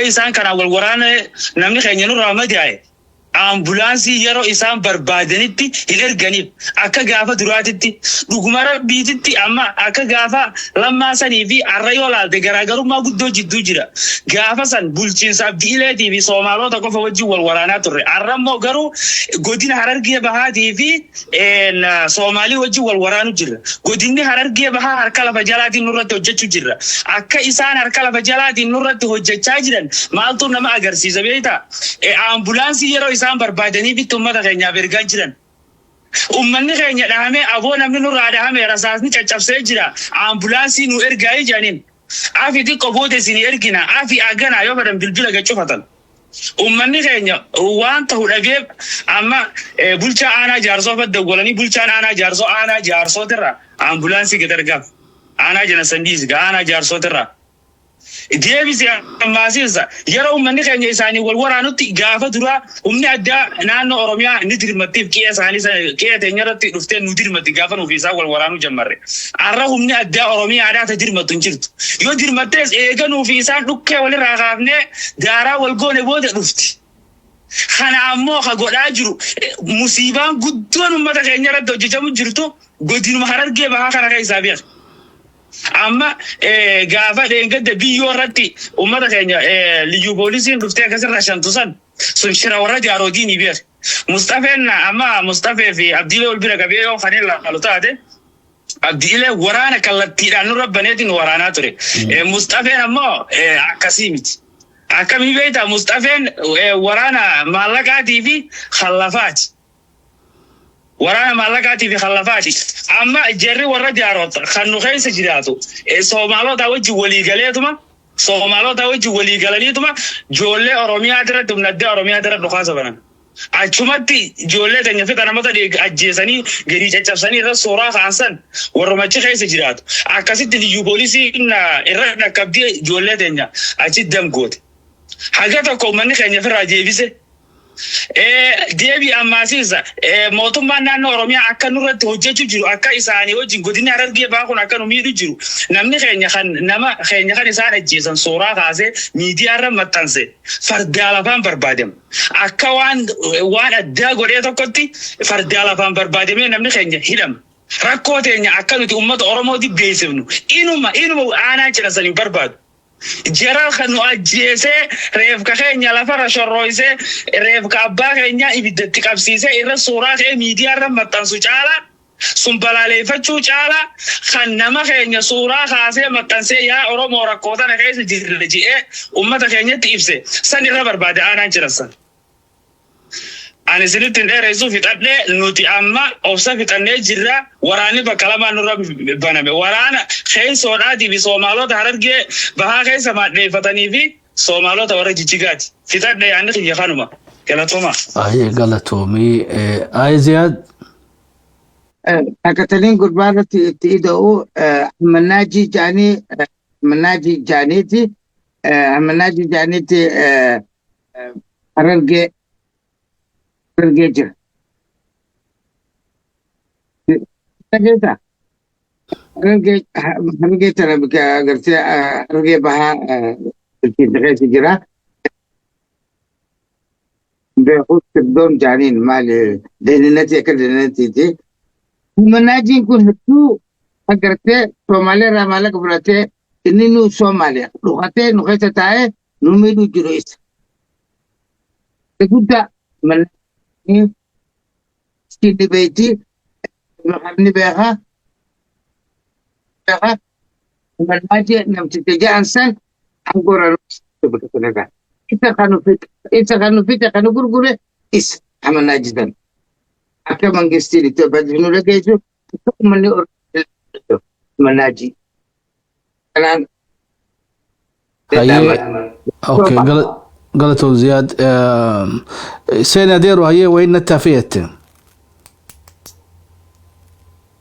isaan kana wal waraana namni keenya nurraa madaa'e. Ambulaansii yeroo isaan barbaadanitti hin erganiif akka gaafa duraatitti dhuguma rabbiititti amma akka gaafa lammaa sanii fi har'a yoo laalte garaagarummaa guddoo jidduu jira. Gaafa san bulchiinsa Abdiileetii fi Soomaalota qofa wajjin wal waraanaa turre. Har'a immoo garuu godina Harargee Bahaatii fi Soomaalii wajjin wal waraanu jirra. Godinni Harargee Bahaa harka lafa jalaatiin nurratti hojjechuu jirra. Akka isaan harka lafa jalaatiin nurratti hojjechaa jiran maaltu nama agarsiisa beektaa? Ambulaansii yeroo isaan barbaadanii bitti uummata keenyaaf ergaa jiran. Uummanni keenya dhahamee aboo namni nurraa dhahamee rasaasni caccabsee jira. Ambulaansii nu ergaa ijaniin. Afi xiqqoo booda isin ergina. Afi aganaa yoo badan bilbila gacufatan. Uummanni keenya waan ta'u dhabeef amma bulchaa aanaa jaarsoo fadda golanii bulchaan aanaa jaarsootirraa ambulaansii gad ergaaf. Aanaa jana sandiis aanaa jaarsootirraa. Deebisi ammaasiisa yeroo uummanni keenya isaanii wal waraanutti gaafa duraa humni addaa naannoo Oromiyaa ni dirmattiif qe'ee teenya irratti dhuftee nu dirmatti gaafa nuuf isaan wal waraanuu jammarre. Har'a humni addaa Oromiyaadhaa ta dirmattu hin jirtu. Yoo dirmattees eega nuuf isaan dhukkee walirraa kaafnee daaraa wal goone booda dhufti. Kana ammoo ka godhaa jiru musiibaan guddoon uummata keenya irratti hojjetamu jirtu godinuma Harargee Bahaa kana keessaa beeka. Amma gaafa dheengadda biyyoo irratti uummata keenya liyyuu poolisiin dhuftee akkasirraa shantusan sun shira warra jaaroodii ni beeka. Mustafee fi Abdiilee ol bira qabee yoo kan ilaalu taate Abdiilee waraana kallattiidhaan nurra baneetiin waraanaa ture. Mustafeen ammoo akkasii miti. Akkamii beektaa Mustafeen waraana maallaqaatii fi khallafaati. Waraana maallaqaatii fi khallafaati. Amma jarri warra jaaroota kan nu keessa jiraatu Soomaalota wajjin walii galaniituma ijoollee Oromiyaa irratti humna addaa Oromiyaa irratti dhukaasa banan. Achumatti ijoollee teenya fixa namoota ajjeesanii gadi caccabsanii irra suuraa kaansan warrumachi keessa jiraatu. Akkasitti liyyuu poolisiin irra dhaqqabdee ijoollee teenya achi damgoote. Haga tokko uummanni keenya ofirraa deebise. Deebii ammaasiisa mootummaan naannoo Oromiyaa akka nurratti hojjechuu jiru akka isaanii wajjin godinni Harargee Bahaa kun akka nu miidhu jiru namni keenya kan isaan ajjeesan suuraa kaasee miidiyaarra maxxanse fardaa lafaan barbaadama. Akka waan addaa godhee tokkotti fardaa lafaan barbaadamee namni keenya hidhama. rakkoo teenya akka nuti uummata Oromootiif geessifnu inuma aanaa jira saniin barbaadu. Jara kan nu ajjeesee reefka keenya lafarra shorroisee reefka abbaa keenya ibiddatti qabsiisee irra suuraa kee miidiyaarra maxxansu caala sun balaaleffachuu caala kan nama keenya suuraa kaasee maxxansee yaa Oromoo rakkoo tana keessa jirre jedhee uummata keenyatti ibse san irra barbaade aanaa jira san. Ani sinitti dheeressu fixadhee nuti amma obsa fixannee jirra waraanni bakka lamaan nurra baname waraana keessoodhaatii fi Soomaalota Harargee bahaa keessa maadheeffatanii fi Soomaalota warra Jijjigaati. Fixadhee yaanni xiyya kanuma galatooma. Aye galatoomii Ziyaad. Akkataniin gurbaarratti itti ida'u Manaaji Jaaniiti Harargee jira. Harargee tana agartee Harargee bahaa keessa jira. Beekuuf sirdoon jaaniin maali deeninati akka deeninatiiti. Manaajiin kun hedduu agartee Soomaaliirraa maallaqa fudhatee inni nu Soomaaliyaa dhukatee nu keessa taa'ee nu miidhuu jiru isa. Guddaa Skinny Beatty, Hamni Beha, Manmaji, Namtite Jansen, Angora. It's a canopita, Canugure is Hamanajidan. After Mangestini to Badunugation, Manaji. Okay, غلطوا زياد سنة ديرو هي وين نتفيت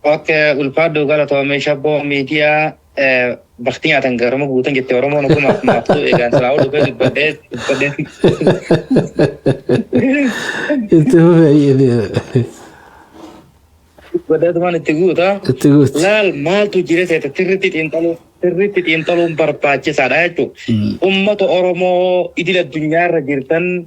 اوكي والفادو غلطوا ميشابو ميديا بختين تنقرمو بوتن جت ورمو نكون مفتوح كان سلاو دبل بدات انت هي بدات ما نتقوتا لا ما تجري ترتي انتلو برباچ ساداچو امه اورمو اديل الدنيا رجرتن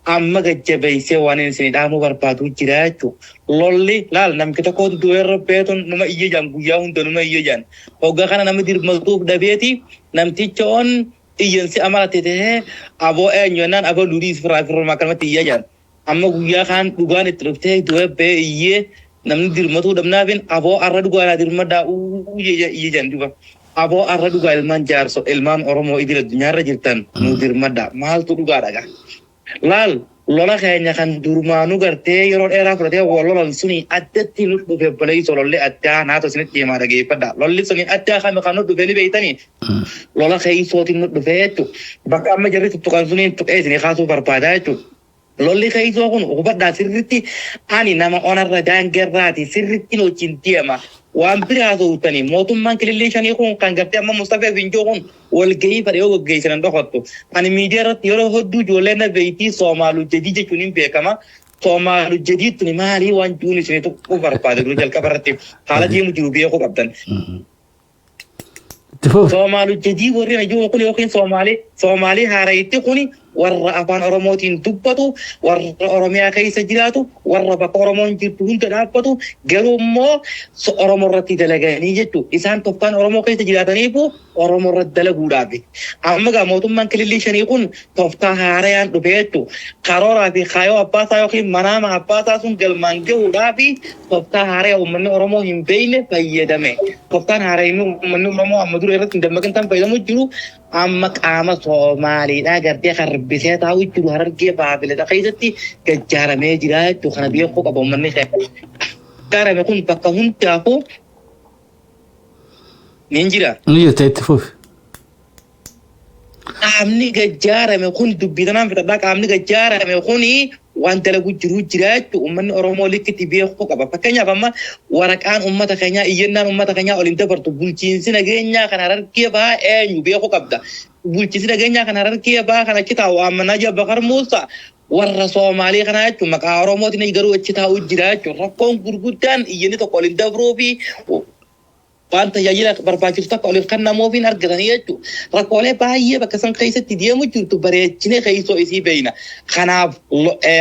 اما گجبيسه وانين سيدامو بربادو جراچو لولي لال نم كتكو دوير بيتون نما يجان غيا هون نما يجان اوغا كان نم دير ملطوب دبيتي نم تيچون ايجنسي امالته ابو انيونان ابو لوريس فرافر ماكلمتي يجان اما غيا كان دوغان ترفته دوي بي نم دير متو دمنافين ابو ارد غالا دير مدا يجان دوبا abo arra duga ilman jarso ilman Oromo idil dunya rajirtan mudir madda mal tu duga daga lal lola kayaknya kan durmanu garte yoro era furate wolol suni addati lut do belai sololle adda na to sini tema daga pada lolli suni adda kan kanu do beli beitani lola kayi soti nut do fetu baka amma jarri tu kan suni tu sini khasu barpada tu lolli kayi so kun ubadda sirriti ani nama onarra dangerati sirriti no cintiama وامبري هذا وتاني موتم من كل اللي شان يكون كان قبل أما مصطفى بنجون والجي فريق الجي سنن دخلته أنا ميديا رت يرى هدو جولنا بيتي صومالو جديد جونين بيكما صومالو جديد تني ما هي وان جوني سنة تكبر بعد رجال كبرتي حالا جي مجروبيه خو قبضن صومالو جديد ورينا جو كل يوم صومالي هاريتي خوني warra afaan Oromootiin dubbatu warra Oromiyaa keessa jiraatu warra bakka Oromoon jirtu hunda dhaabbatu garuu immoo Oromoo irratti dalaganii jechuudha isaan tokkaan Oromoo keessa jiraataniifu Oromoo irratti dalaguudhaaf amma gaa mootummaan kilillee shanii kun tooftaa haarayaan dhufee jechuudha karooraa fi kaayoo abbaasaa yookiin manaama abbaasaa sun galmaan gahuudhaaf tooftaa haaraya uummanni Oromoo hin beekne fayyadame tooftaan haarayni uummanni Oromoo amma dura irratti hin dammaqin tan fayyadamu jiru amma qaama Soomaaliidhaa gartee karbisee taa'u jiru Harargee Baabilata keessatti gajjaaramee jira jechuudha kana beekuu qaba uummanni keenya. Gajjaarame kun bakka hundaafuu ni jira. Ni jira itti fufi. Qaamni gajjaarame kun dubbitanaan fitadhaa qaamni gajjaarame kuni waan dalagu jiru jira jechuudha uummanni Oromoo likkiti beekuu qaba. Fakkeenyaaf amma waraqaan uummata keenyaa iyyannaan uummata keenyaa oliin dabartu bulchiinsi nageenyaa kan Harargee bahaa eenyu beekuu qabda. Bulchiinsi nageenyaa kan Harargee bahaa kan achi taa'u Ammanaa Jabbakar Muusaa warra Soomaalii kana jechuudha maqaa Oromootiin garuu achi taa'u jira jechuudha rakkoon gurguddaan iyyanni tokko oliin dabruu fi waan tajaajila barbaachisu takka oliif kan namoofiin argatanii jechuudha. Rakkoolee baay'ee bakka san keessatti deemu jirtu bareechinee keessoo isii beeyna. Kanaaf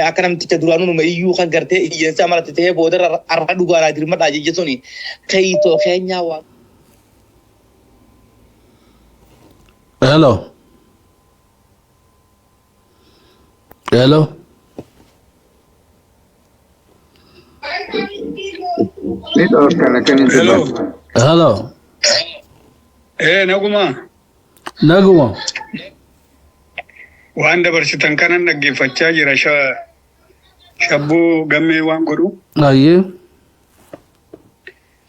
akka namticha duraanuu numa iyyuu kan gartee iyyeensa amalatti ta'ee booda arra dhugaadhaa dirmadhaa jejjesuni keessoo keenyaa waan. Hello. Hello. Hello. Hello. Naguma. Naguma. Waan dabarsitan kanan dhaggeeffachaa jira shabboo gammee waan godhu. Ayyee.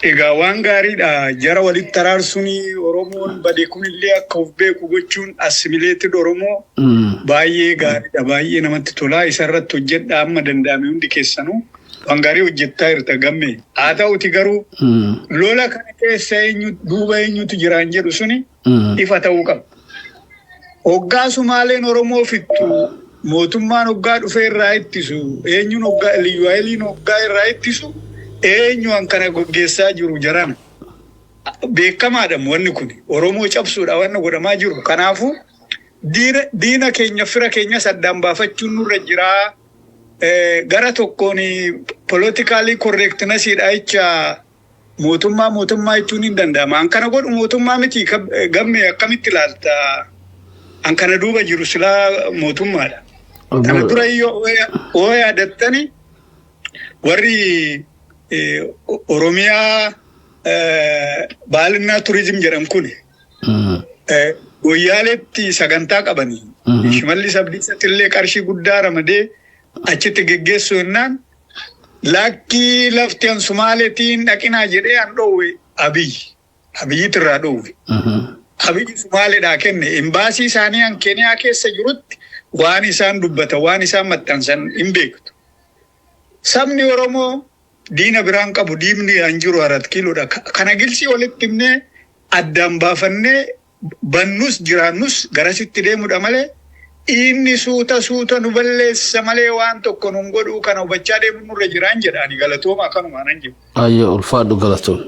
Egaa waan gaariidha jara walitti araarsuun Oromoon badee kunillee akka of beeku gochuun assimileeted Oromoo baay'ee gaariidha baay'ee namatti tolaa isarratti hojjedha amma danda'ame hundi keessanuu waan gaarii hojjettaa jirta gammee haa ta'uti garuu lola kana keessa duuba eenyutu jiraan jedhu suni ifa ta'uu qaba. Hoggaa Sumaaleen Oromoo fittu mootummaan hoggaa dhufee irraa ittisu eenyuun hoggaa Liyyuwaayiliin hoggaa irraa ittisu eenyuun kana gaggeessaa jiru jarana beekamaadha wanni kun Oromoo cabsuudha wanna godhamaa jiru kanaafuu diina keenya fira keenya saddaan baafachuun nurra jiraa gara tokkoon politically correctnessidha jecha mootummaa jechuun hin danda'ama an kana godhu mootummaa miti gammee akkamitti ilaalta an kana duuba jiru silaa mootummaadha kana dura yoo yaadattani warri Oromiyaa baalinaa turizim jedhan kun Wayyaaleetti sagantaa qabanii Shimallis Abdiisaatillee qarshii guddaa ramadee achitti geggeessu jennaan lakkii lafti an Sumaaleetiin dhaqinaa jedhee an dhoowwe Abiyyiitirraa dhoowwe. Abiyyi Sumaaleedhaa kenne imbaasii isaanii an Keniyaa keessa jirutti waan isaan dubbata waan isaan maxxansan hin beektu. Sabni Oromoo diina biraan qabu diimni an jiru 4 kiiloodha. Kana gilsii walitti himnee addaan baafannee bannus jiraannus garasitti deemudha malee inni suuta nu balleessa malee waan tokko nun godhuu kana hubachaa deemu nurra jiraan jedhaani galatooma akkanumaan an jiru. Ayyee ulfaadhu galatoom.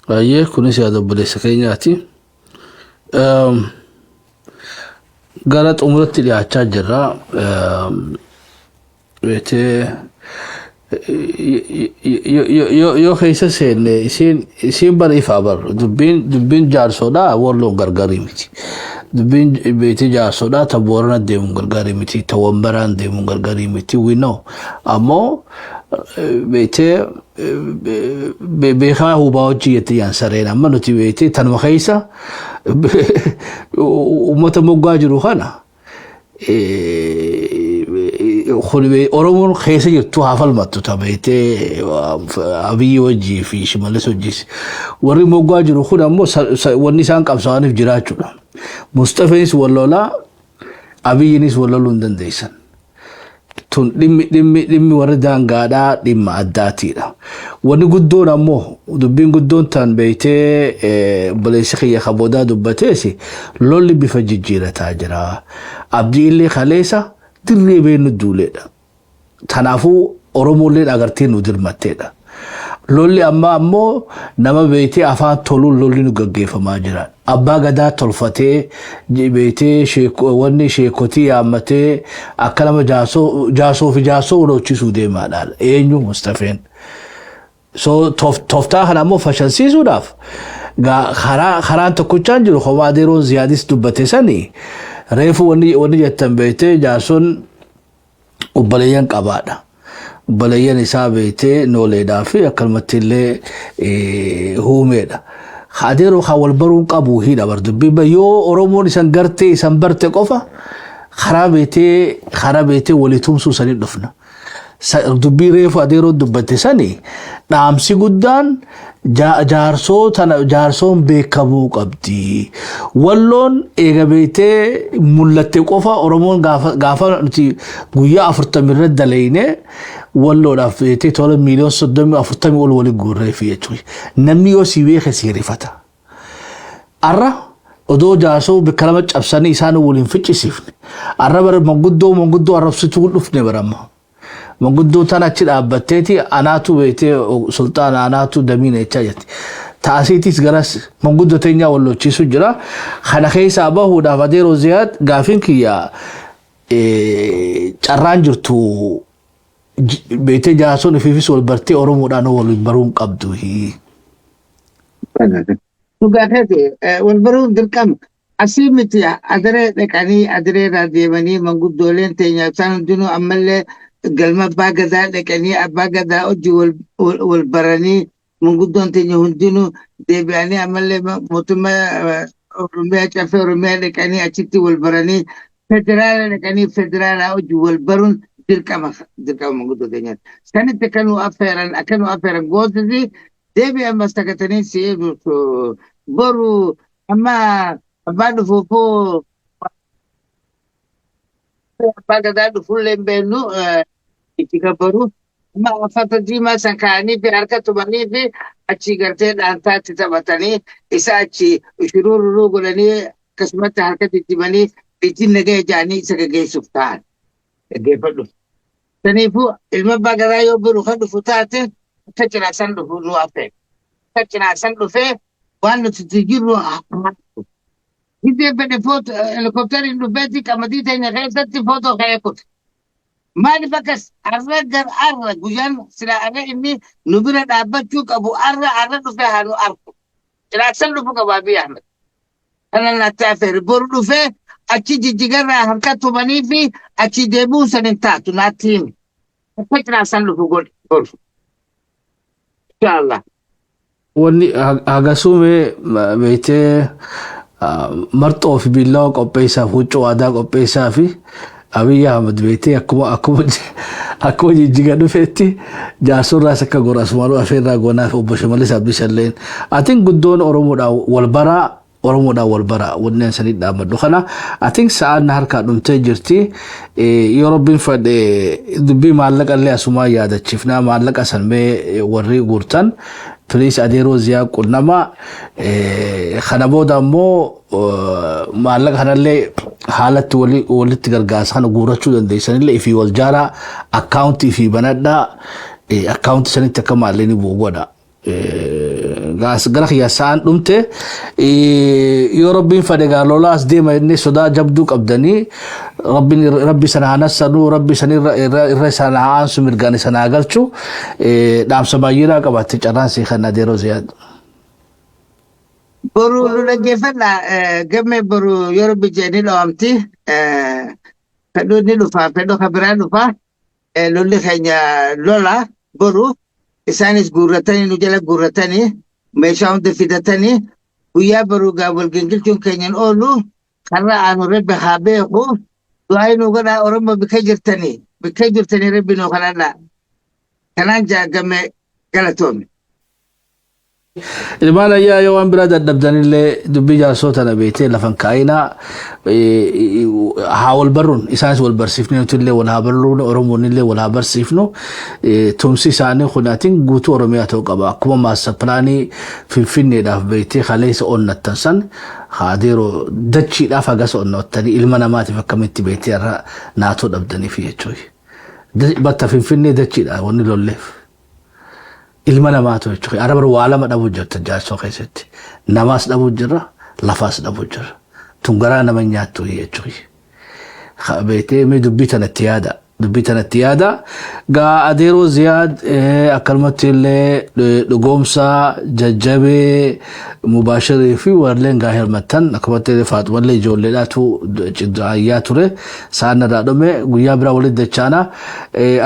Ayyee kunis yaada obboleessa keenyaati. Gara xumuratti dhiyaachaa jirra. Yoo keessa seenne isiin bariifaa baru dubbiin jaarsoodhaa walloon gargarii miti. Dubbiin beetii jaarsoodhaa ta Boorana deemuun gargarii miti ta Wambaraan deemuun gargarii miti we know. Ammoo beetee beekaa hubaa hojii jettee yaan sareen amma nuti beetee tanuma keessa uummata moggaa jiru kana Oromoon keessa jirtu hafalmattu tabeetee Abiyyi wajjii fi Shimallis wajjis warri moggaa jiru kun ammoo wanni isaan qabsaa'aniif jiraachuudha. Mustafeenis wallolaa Abiyyiinis walloluu hin dandeessan. Tun dhimmi warri daangaadhaa dhimma addaatiidha. Wanni guddoon ammoo dubbiin guddoon tan beeytee obboleessi kiyya kaboodaa dubbateesi lolli bifa jijjiirataa jira. Abdii illee kaleessa dirree beenu duuleedha. Tanaafuu Oromoolleen agartee nu dirmatteedha. Lolli amma ammoo nama beeytee afaan toluun lolli nu gaggeeffamaa jira. Abbaa gadaa tolfatee beeytee wanni sheekotii yaammatee akka nama jaasoo fi jaasoo ulochisuu deemaadhaan eenyu Mustafeen. So tooftaa kana ammoo fashalsiisuudhaaf karaan tokkochaan jiru homaa adeeroon ziyaadis dubbate sanii reefu wanni jettan beeytee jaasoon obboleeyyan qabaadha. Obboleeyyan isaa beeytee nooleedhaa fi akkanumatti illee huumeedha. Adeeroo kan wal baruun qabu hidha bardubbii yoo Oromoon isan gartee isan barte qofa karaa beetee walii tumsuu sanii dhufna. Dubbii reefu adeeroo dubbate sanii dhaamsi guddaan jaarsoon beekamuu qabdi. Walloon eega beetee mul'atte qofa Oromoon gaafa nuti guyyaa 40 irra daleeyne walloodhaaf beetee tola miiliyoon 30-40 ol wali guurreefi jechuudha. Namni yoo si beeke si rifata. Arra odoo jaarsoo bakka lama cabsanii isaan waliin ficcisiifne. Arra bara manguddoo arrabsituu dhufne baramma. manguddoo tan achi dhaabbatteeti anaatu beetee sultaana anaatu damiina jechaa jirti. Taasiitis garas manguddoo teenyaa wallochiisu jira. Kana keessaa bahuudhaaf Adeeroo Ziyaad gaafiin kiyya carraan jirtu beetee jaarsoon ifiifis wal bartee Oromoodhaan waliin baruun qabdu. Dhugaafete wal baruun dirqama. Asii miti adaree dhaqanii adaree deemanii manguddooleen teenya isaan hundinuu ammallee galma abbaa gadaa dhaqanii abbaa gadaa hojii wal baranii manguddoon teenya hundinuu deebi'anii ammallee mootummaa Oromiyaa caffee Oromiyaa dhaqanii achitti wal baranii federaala dhaqanii federaalaa hojii wal baruun dirqama manguddoo teenyaati. Sanitti akka nu affeeran gootatti deebi'an mastakatanii si'ee boru amma abbaa dhufuufuu abbaa gadaa dhufuullee hin beeknu itti gabbaru amma uffata diimaa san kaa'anii fi harka tumanii fi achi gartee dhaantaatti taphatanii isa achi shurururuu godhanii akkasumatti harka didibanii ittiin nagaya jedhanii isa gaggeessuuf ta'an gaggeeffadhu. Saniifuu ilma abbaa gadaa yoo biru kan dhufu taate akka cinaasan dhufu nu affeera. Akka cinaasan dhufee waan nuti jirru Gidee fedhe foto helikopteriin dhufeetti qamadii teenya keessatti foto ka'ee kutu. Maaliif akkas arra guyyaan sila arra inni nu bira dhaabbachuu qabu arra dhufee haa nu argu. Cinaasan dhufu qabu Abiy Ahmed. Kana natti affeere boru dhufee achi jijjigarraa harka tumanii fi achi deebuu san hin taatu naatti himi. Akka cinaasan dhufu godhi boru. Inshallah. Wanni hagasume beetee marxoo fi billawa qopheessaaf huccuu aadaa qopheessaa fi Abiy Ahmed beetee akkuma jijjiga dhufeetti jaarsorraas akka gorasumaaluu afeerraa goonaaf obbo Shimallis Abdiisalleen atiin guddoon Oromoodhaan wal baraa wanneen sanii dhaabadhu. Kana atiin sa'aan harkaa dhumtee jirti yoo Rabbiin fedhe dubbii maallaqa illee asumaa yaadachiifnaa maallaqa sanmee warri guurtan Please Adeeroo Ziyaad qunnama kana booda ammoo maallaqa kanallee haalatti walitti gargaarsa kana guurachuu dandeessanillee ifii wal jaalaa akkaawuntii fi banadhaa akkaawuntii sanitti akka maalleen bu'u godha. Gara kiyyasaan dhumte yoo Rabbiin fedhe gaaloolaa as deema inni sodaa jabduu qabdanii Rabbi sana hanassanu Rabbi sana irra sana aansu mirgaan sana galchu dhaamsa baay'inaa qabatte carraan si kan Adeeroo Ziyaad. Boru lu dhaggeeffadha gamme boru yoo Rabbi jedhanii dhoomti fedhuu ni dhufa fedhuu kabiraa dhufa lolli keenya lola boru. Isaanis guurratanii nu jala guurratanii meeshaa hunda fidatanii guyyaa baruugaa walgingilchuun keenyan oolu karra aanu rabbi haa beeku du'aa nu godhaa Oromoo bikka jirtanii rabbi nuu kadhadhaa kanaan jaagame galatoome. Ilmaan ayyaa yoo waan biraa dadhabdanillee dubbii jaarsota na beetee lafan kaa'inaa haa wal barruun isaanis wal barsiifne nutillee wal haa barruun Oromoonillee wal haa barsiifnu tumsi isaanii kunaatiin guutuu Oromiyaa ta'uu qaba akkuma maassa pilaanii Finfinneedhaaf beetee kaleessa onnattan san Adeeroo dachiidhaaf hagas onnattanii ilma namaatiif akkamitti beetee irra naatoo dhabdaniif jechuudha. Bakka Finfinnee dachiidha wanni lolleef. Ilma namaatu jechuudha. Araba waa lama dhabuu jirta jaarsoo keessatti. Namaas dhabuu jirra, lafaas dhabuu jirra. Tungaraa nama nyaattu jechuudha. Beetee mee dubbii tanatti yaada. Dubbii tanatti yaada. Gaa Adeeroo Ziyaad akkanumatti illee dhugoomsaa jajjabee mubaashirii fi warreen gaa hirmattan akkumatti illee Faaxumallee ijoolleedhaatu ayyaa ture. Sa'aan irraa dhume guyyaa biraa walitti dachaana.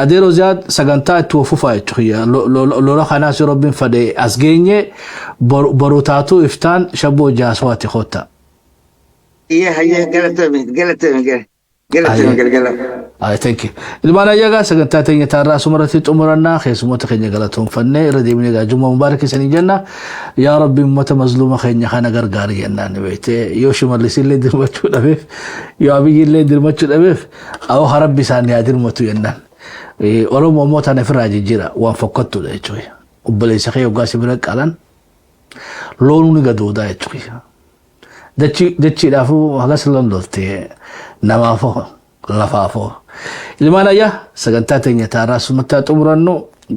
Adeeroo Ziyaad sagantaa itti ofufaa jechuudha. Lola kanaas yoo Rabbiin fedhe as geenye boru taatu iftaan shabboo jaaswaati hoota. Galatame. Thank you. Ilmaan ayyagaa sagantaa teenya taarraa asumarratti xumurannaa keessumoota keenya galatoonfannee irra deemnee gaajummaa mubaarak isanii jenna. Yaa Rabbi uummata mazluuma keenya kana gargaari jennaan beekte yoo Shimallis illee dirmachuu dhabeef yoo Abiy illee dirmachuu dhabeef awwa Rabbi isaanii haa dirmatu jennaan. Oromoo immoo tana ofirraa jijjiira waan fokkattuudha jechuudha. Obboleessa kee yoggaa si bira qalan loonuu ni gadoodaa jechuudha. Dachiidhaafuu hagas lollolte namaafoo lafaafoo. Ilmaan ayyaa sagantaa teenya taaraa sumatti haa xumurannu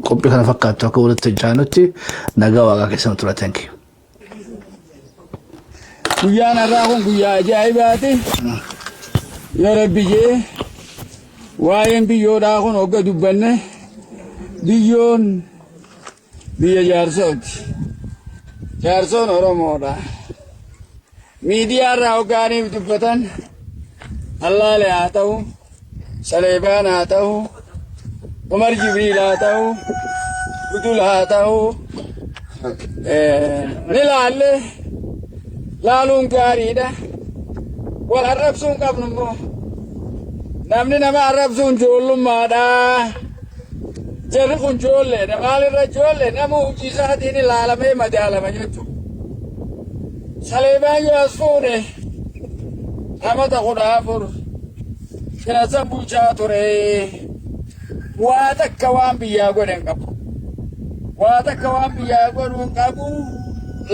qophii kana fakkaattu akka walitti jaanutti nagaa waaqaa keessan turatanki. Guyyaan har'aa kun guyyaa ajaa'ibaati. Yoo rabbi jee waa'een biyyoodhaa kun hogga dubbanne biyyoon biyya jaarsooti. Jaarsoon Oromoodha. Miidiyaa irraa hoggaaniif dubbatan Allaale haa ta'u, Saleebaan haa ta'u, Umar Jibriil haa ta'u, Budul haa ta'u, ni laalle laaluun gaariidha. Wal arrabsuun qabnu immoo namni nama arrabsuun ijoollummaadha. Jarri kun ijoolleedha. Maalirra ijoollee nama hojii isaatiin ilaalamee madaalama jechuudha. Saleebaan yoo as fuudhe amata 14 kinaasa bulchaa ture. Waa takka waan biyyaa godhan qabu. Waa takka waan biyyaa godhuun qabu.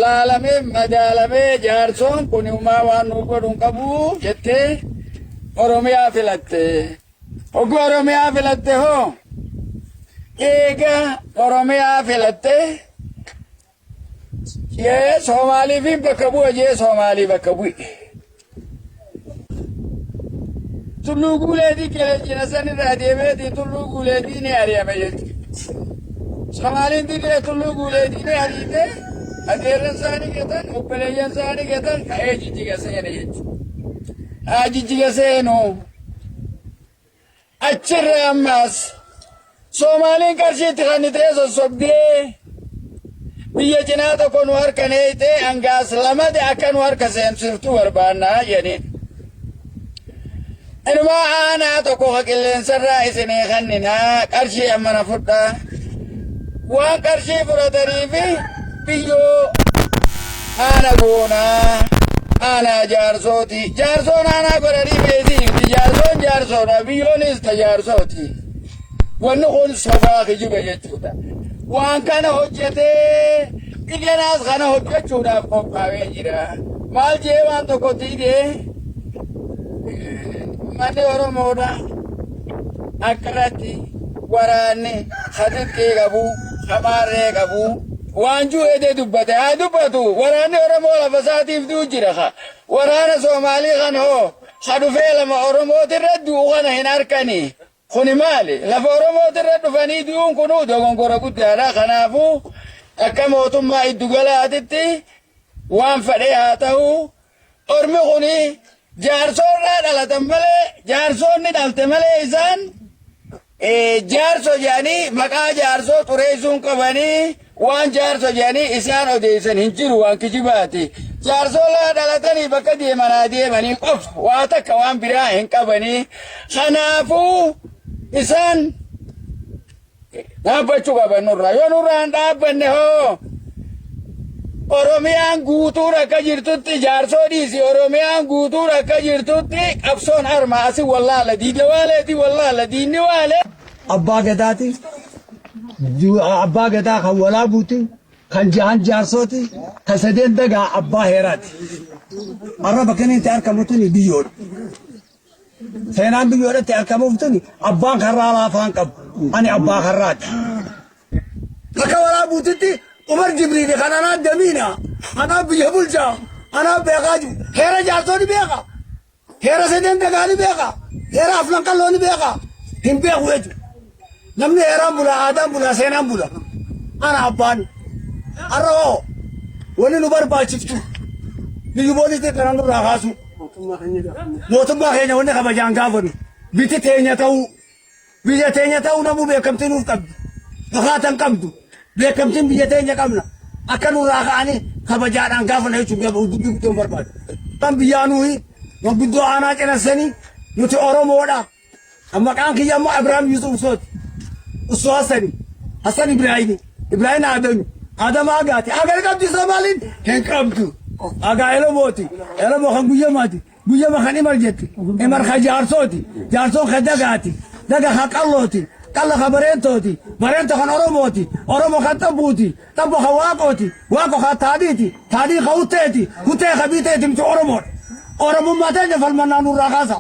Laalamee madaalamee jaarsoon kun uumaa waan nu godhuun qabu jettee Oromiyaa filatte. Hoggu Oromiyaa filatte hoo eega Oromiyaa filatte jee Soomaaliifin bakka bu'a jee Soomaalii bakka bu'e. Tulluu Guuleetii Kelejjina sanirraa deemeetii Tulluu Guuleetii ni ari'ame jechuudha. Soomaaliin dirree Tulluu Guuleetii ni ari'ite. Adeerran isaanii geetan, obboleeyyan isaanii geetan ka'ee jijjiga seene jechuudha. Jijjiga seenu achirra ammas Soomaaliin qarshiitti kannitee sossobdee biyya cinaa tokko nu harka neeyitee hangaas lamade akka nu harka seensiftuu barbaannaa jedheen. Inumaa aanaa tokko ka qilleensarraa isinii kanninaa qarshii ammana fudhaa. Waan qarshii fudhataniifi biyyoo aana goonaa aanaa jaarsooti. Jaarsoon aanaa godhanii beesiifti. Jaarsoon jaarsoodha. Biyyoonis tajaarsooti. Wanni kun sobaa kijiba jechuudha. Waan kana hojjetee dhiganaas kana hojjechuudhaaf qophaa'ee jira. Maal jee waan tokkotti hidhee manni Oromoodha akkanatti waraanni hatiqqii qabu hamaarree qabu waanjuu edee dubbate haa dubbatu. Waraanni Oromoo lafa isaatiif duu jira ka waraana Soomaalii kan hoo ha dhufee lama Oromootirra du'u kana hin harkanii. Kuni maali? Lafa Oromootirra dhufanii du'uun kunuu dogongora guddaadha. Kanaafuu akka mootummaa iddugalaatitti waan fedhe haa ta'u. Ormi kuni jaarsoorraa dhalatan malee jaarsoonni dhalte malee isaan jaarso jedhanii maqaa jaarsoo xureessuun qabanii waan jaarso jedhanii isaan odeessan hin jiru waan kijibaati. Jaarsoorraa dhalatanii bakka deemanaa deemanii qofa waa takka waan biraa hin qabanii. Kanaafuu isaan dhaabbachuu qaban nurraa. Yoo nurraa hin dhaabbanne hoo Oromiyaan guutuun akka jirtutti jaarsoo dhiisi. Oromiyaan guutuun akka jirtutti qabsoon harmaa asi wallaala diide waaleeti wallaala diinni waale. Abbaa Gadaati. Abbaa Gadaa kan walaabuuti. Kan jahan jaarsooti. Kan sadeen dagaa abbaa heeraati. Har'a bakka inni itti argamutuni biyyoodha. Seenaan biyyoodhatti argamuuftuni abbaan karraa laafaan qabu. Ani abbaa karraati. Akka walaabuutitti Umar Jibriil kan anaa damiina. Anaa biyya bulchaa. Anaa beekaa jiru. Heera jaarsooni beeka. Heera sadeen dagaa ni beeka. Heera aflan qalloo ni beeka. Hin beeku jechuudha. Namni heeraan bula, aadaan bula, seenaan bula. Ana abbaan. Har'a hoo wanni nu barbaachiftu biyyi boolitti kanan nurraa kaasu. Mootummaa keenya wanni kabajaan gaafanu. Biti teenya ta'uu biyya teenya ta'uu namuu beekamtii nuuf qabdi. Fakkaatan qabdu. Beekamtiin biyya teenya qabna. Akka nurraa ka'anii kabajaadhaan gaafana jechuudha dubbii barbaadu. Kan biyyaa nuyi guddoo aanaa cinassanii nuti Oromoodha. Maqaan kiyya immoo Ibraahim Yusuf Sooti. Usoo Hassan Ibraahim Adami. Adama Agaati. Agar qabdi Somaaliin hin qabdu. Agaa Elomooti. Elomoo kan guyyamaati. Guyyama kan Imar jetti. Imar kan jaarsooti. Jaarsoon kan dagaati. Daga kan qallooti. Qalla kan bareentooti. Bareento kan Oromooti. Oromoo kan xabbuuti. Xabbo kan waaqooti. Waaqo kan taadhiiti. Taadhii kan huteeti. Hutee kan biiteeti miti Oromoodha. Oromummaa teenya falmannaa nurraa kaasa.